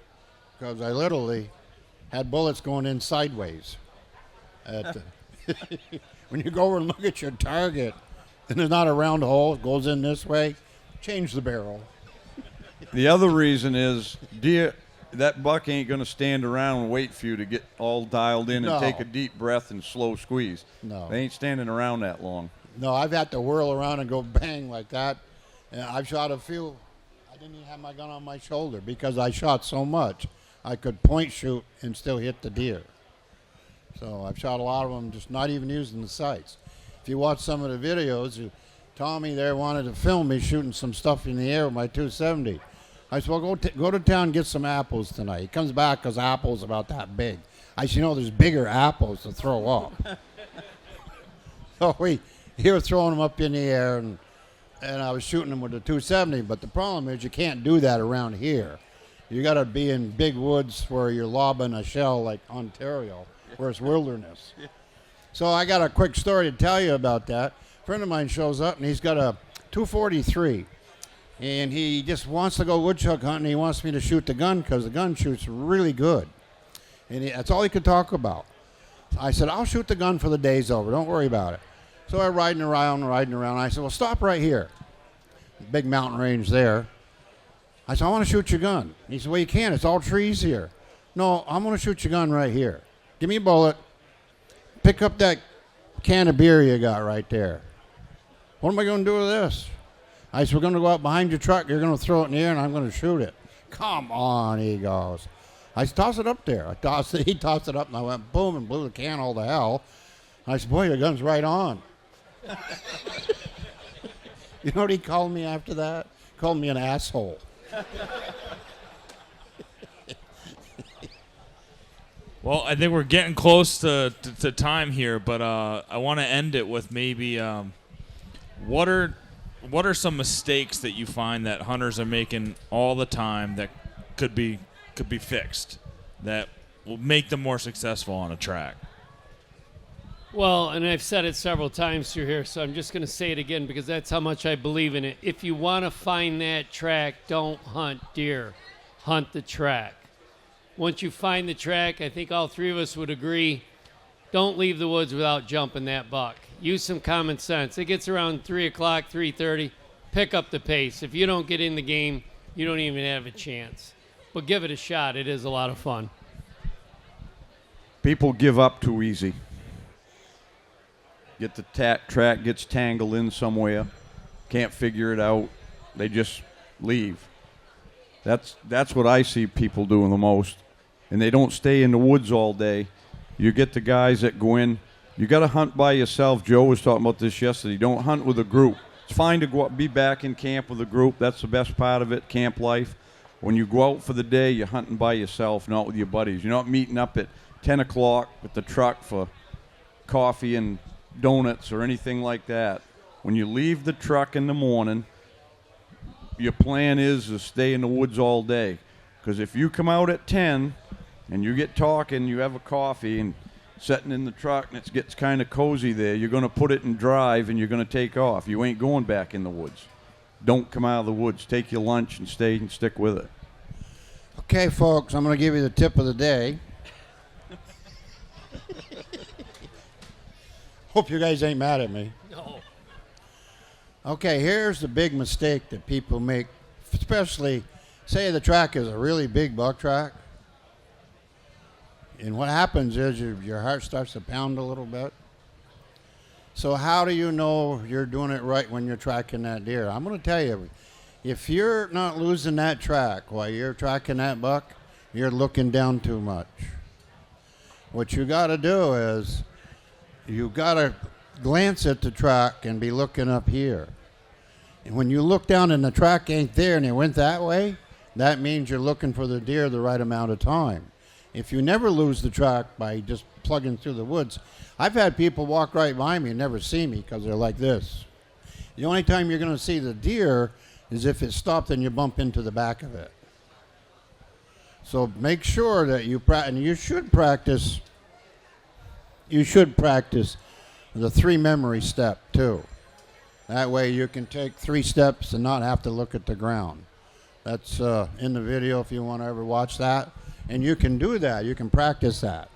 because I literally had bullets going in sideways. When you go over and look at your target and there's not a round hole, it goes in this way, change the barrel. The other reason is deer, that buck ain't going to stand around and wait for you to get all dialed in and take a deep breath and slow squeeze. No. They ain't standing around that long. No, I've had to whirl around and go bang like that. And I've shot a few. I didn't even have my gun on my shoulder because I shot so much. I could point shoot and still hit the deer. So I've shot a lot of them just not even using the sights. If you watch some of the videos, Tommy there wanted to film me shooting some stuff in the air with my 270. I said, well, go to town and get some apples tonight. He comes back because apples about that big. I said, there's bigger apples to throw up. So he was throwing them up in the air, and I was shooting them with the 270. But the problem is you can't do that around here. You got to be in big woods where you're lobbing a shell like Ontario, where it's wilderness. So I got a quick story to tell you about that. A friend of mine shows up, and he's got a 243. And he just wants to go woodchuck hunting. He wants me to shoot the gun because the gun shoots really good. And that's all he could talk about. I said, I'll shoot the gun for the day's over. Don't worry about it. So I'm riding around. I said, well, stop right here. Big mountain range there. I said, I want to shoot your gun. He said, well, you can't. It's all trees here. No, I'm going to shoot your gun right here. Give me a bullet. Pick up that can of beer you got right there. What am I going to do with this? I said, we're going to go out behind your truck. You're going to throw it in the air, and I'm going to shoot it. Come on, he goes. I said, toss it up there. He tossed it up, and I went boom and blew the can all to hell. I said, boy, your gun's right on. You know what he called me after that? He called me an asshole. Well, I think we're getting close to time here, but I want to end it with maybe what are some mistakes that you find that hunters are making all the time that could be fixed, that will make them more successful on a track? Well, and I've said it several times through here, so I'm just going to say it again because that's how much I believe in it. If you want to find that track, don't hunt deer. Hunt the track. Once you find the track, I think all three of us would agree, don't leave the woods without jumping that buck. Use some common sense. It gets around 3 o'clock, 3:30. Pick up the pace. If you don't get in the game, you don't even have a chance. But give it a shot. It is a lot of fun. People give up too easy. Get the track gets tangled in somewhere, can't figure it out. They just leave. That's what I see people doing the most. And they don't stay in the woods all day. You get the guys that go in. You got to hunt by yourself. Joe was talking about this yesterday. Don't hunt with a group. It's fine to go be back in camp with a group. That's the best part of it, camp life. When you go out for the day, you're hunting by yourself, not with your buddies. You're not meeting up at 10 o'clock with the truck for coffee and donuts or anything like that. When you leave the truck in the morning, your plan is to stay in the woods all day. Because if you come out at 10 and you get talking, you have a coffee and sitting in the truck and it gets kind of cozy there, you're going to put it in drive and you're going to take off. You ain't going back in the woods. Don't come out of the woods. Take your lunch and stay and stick with it. Okay, folks, I'm going to give you the tip of the day. Hope you guys ain't mad at me. No. Okay, here's the big mistake that people make, especially, say the track is a really big buck track. And what happens is your heart starts to pound a little bit. So how do you know you're doing it right when you're tracking that deer? I'm going to tell you, if you're not losing that track while you're tracking that buck, you're looking down too much. What you got to do is you got to glance at the track and be looking up here. And when you look down and the track ain't there and it went that way, that means you're looking for the deer the right amount of time. If you never lose the track by just plugging through the woods, I've had people walk right by me and never see me because they're like this. The only time you're going to see the deer is if it stopped and you bump into the back of it. So make sure that you and you should practice. You should practice the 3 memory step too. That way you can take 3 steps and not have to look at the ground. That's in the video if you want to ever watch that. And you can do that. You can practice that.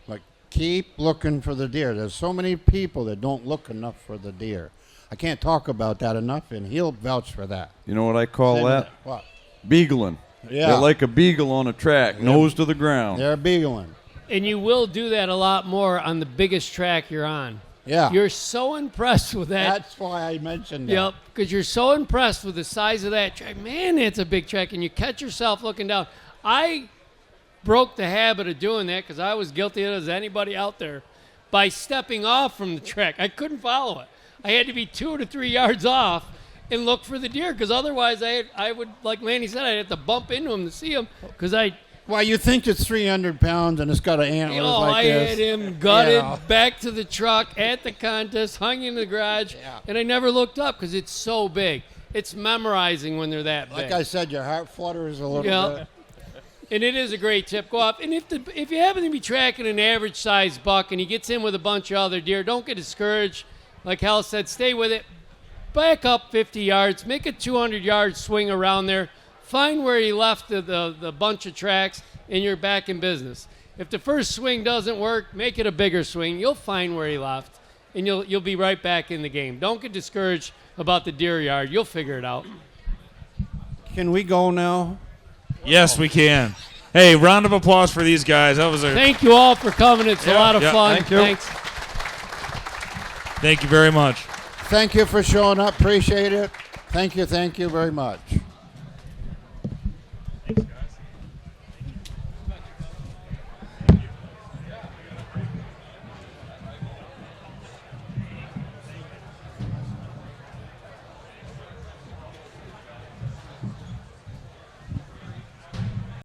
But keep looking for the deer. There's so many people that don't look enough for the deer. I can't talk about that enough, and he'll vouch for that. You know what I call that? What? Beagling. Yeah. They're like a beagle on a track, nose to the ground. They're beagling. And you will do that a lot more on the biggest track you're on. Yeah. You're so impressed with that. That's why I mentioned that. Yep, because you're so impressed with the size of that track. Man, it's a big track, and you catch yourself looking down. I broke the habit of doing that because I was guilty of it as anybody out there by stepping off from the track. I couldn't follow it. I had to be 2 to 3 yards off and look for the deer because otherwise I would, like Lanny said, I'd have to bump into him to see him because Well, you think it's 300 pounds and it's got an antler like this. I had him gutted back to the truck at the contest, hung in the garage, and I never looked up because it's so big. It's memorizing when they're that big. Like I said, your heart flutters a little bit. And it is a great tip. Go up. And if you happen to be tracking an average-sized buck and he gets in with a bunch of other deer, don't get discouraged. Like Hal said, stay with it. Back up 50 yards. Make a 200-yard swing around there. Find where he left the bunch of tracks, and you're back in business. If the first swing doesn't work, make it a bigger swing. You'll find where he left, and you'll be right back in the game. Don't get discouraged about the deer yard. You'll figure it out. Can we go now? Yes, we can. Hey, round of applause for these guys. That was Thank you all for coming. It's a lot of fun. Thank you. Thanks. Thank you very much. Thank you for showing up. Appreciate it. Thank you very much.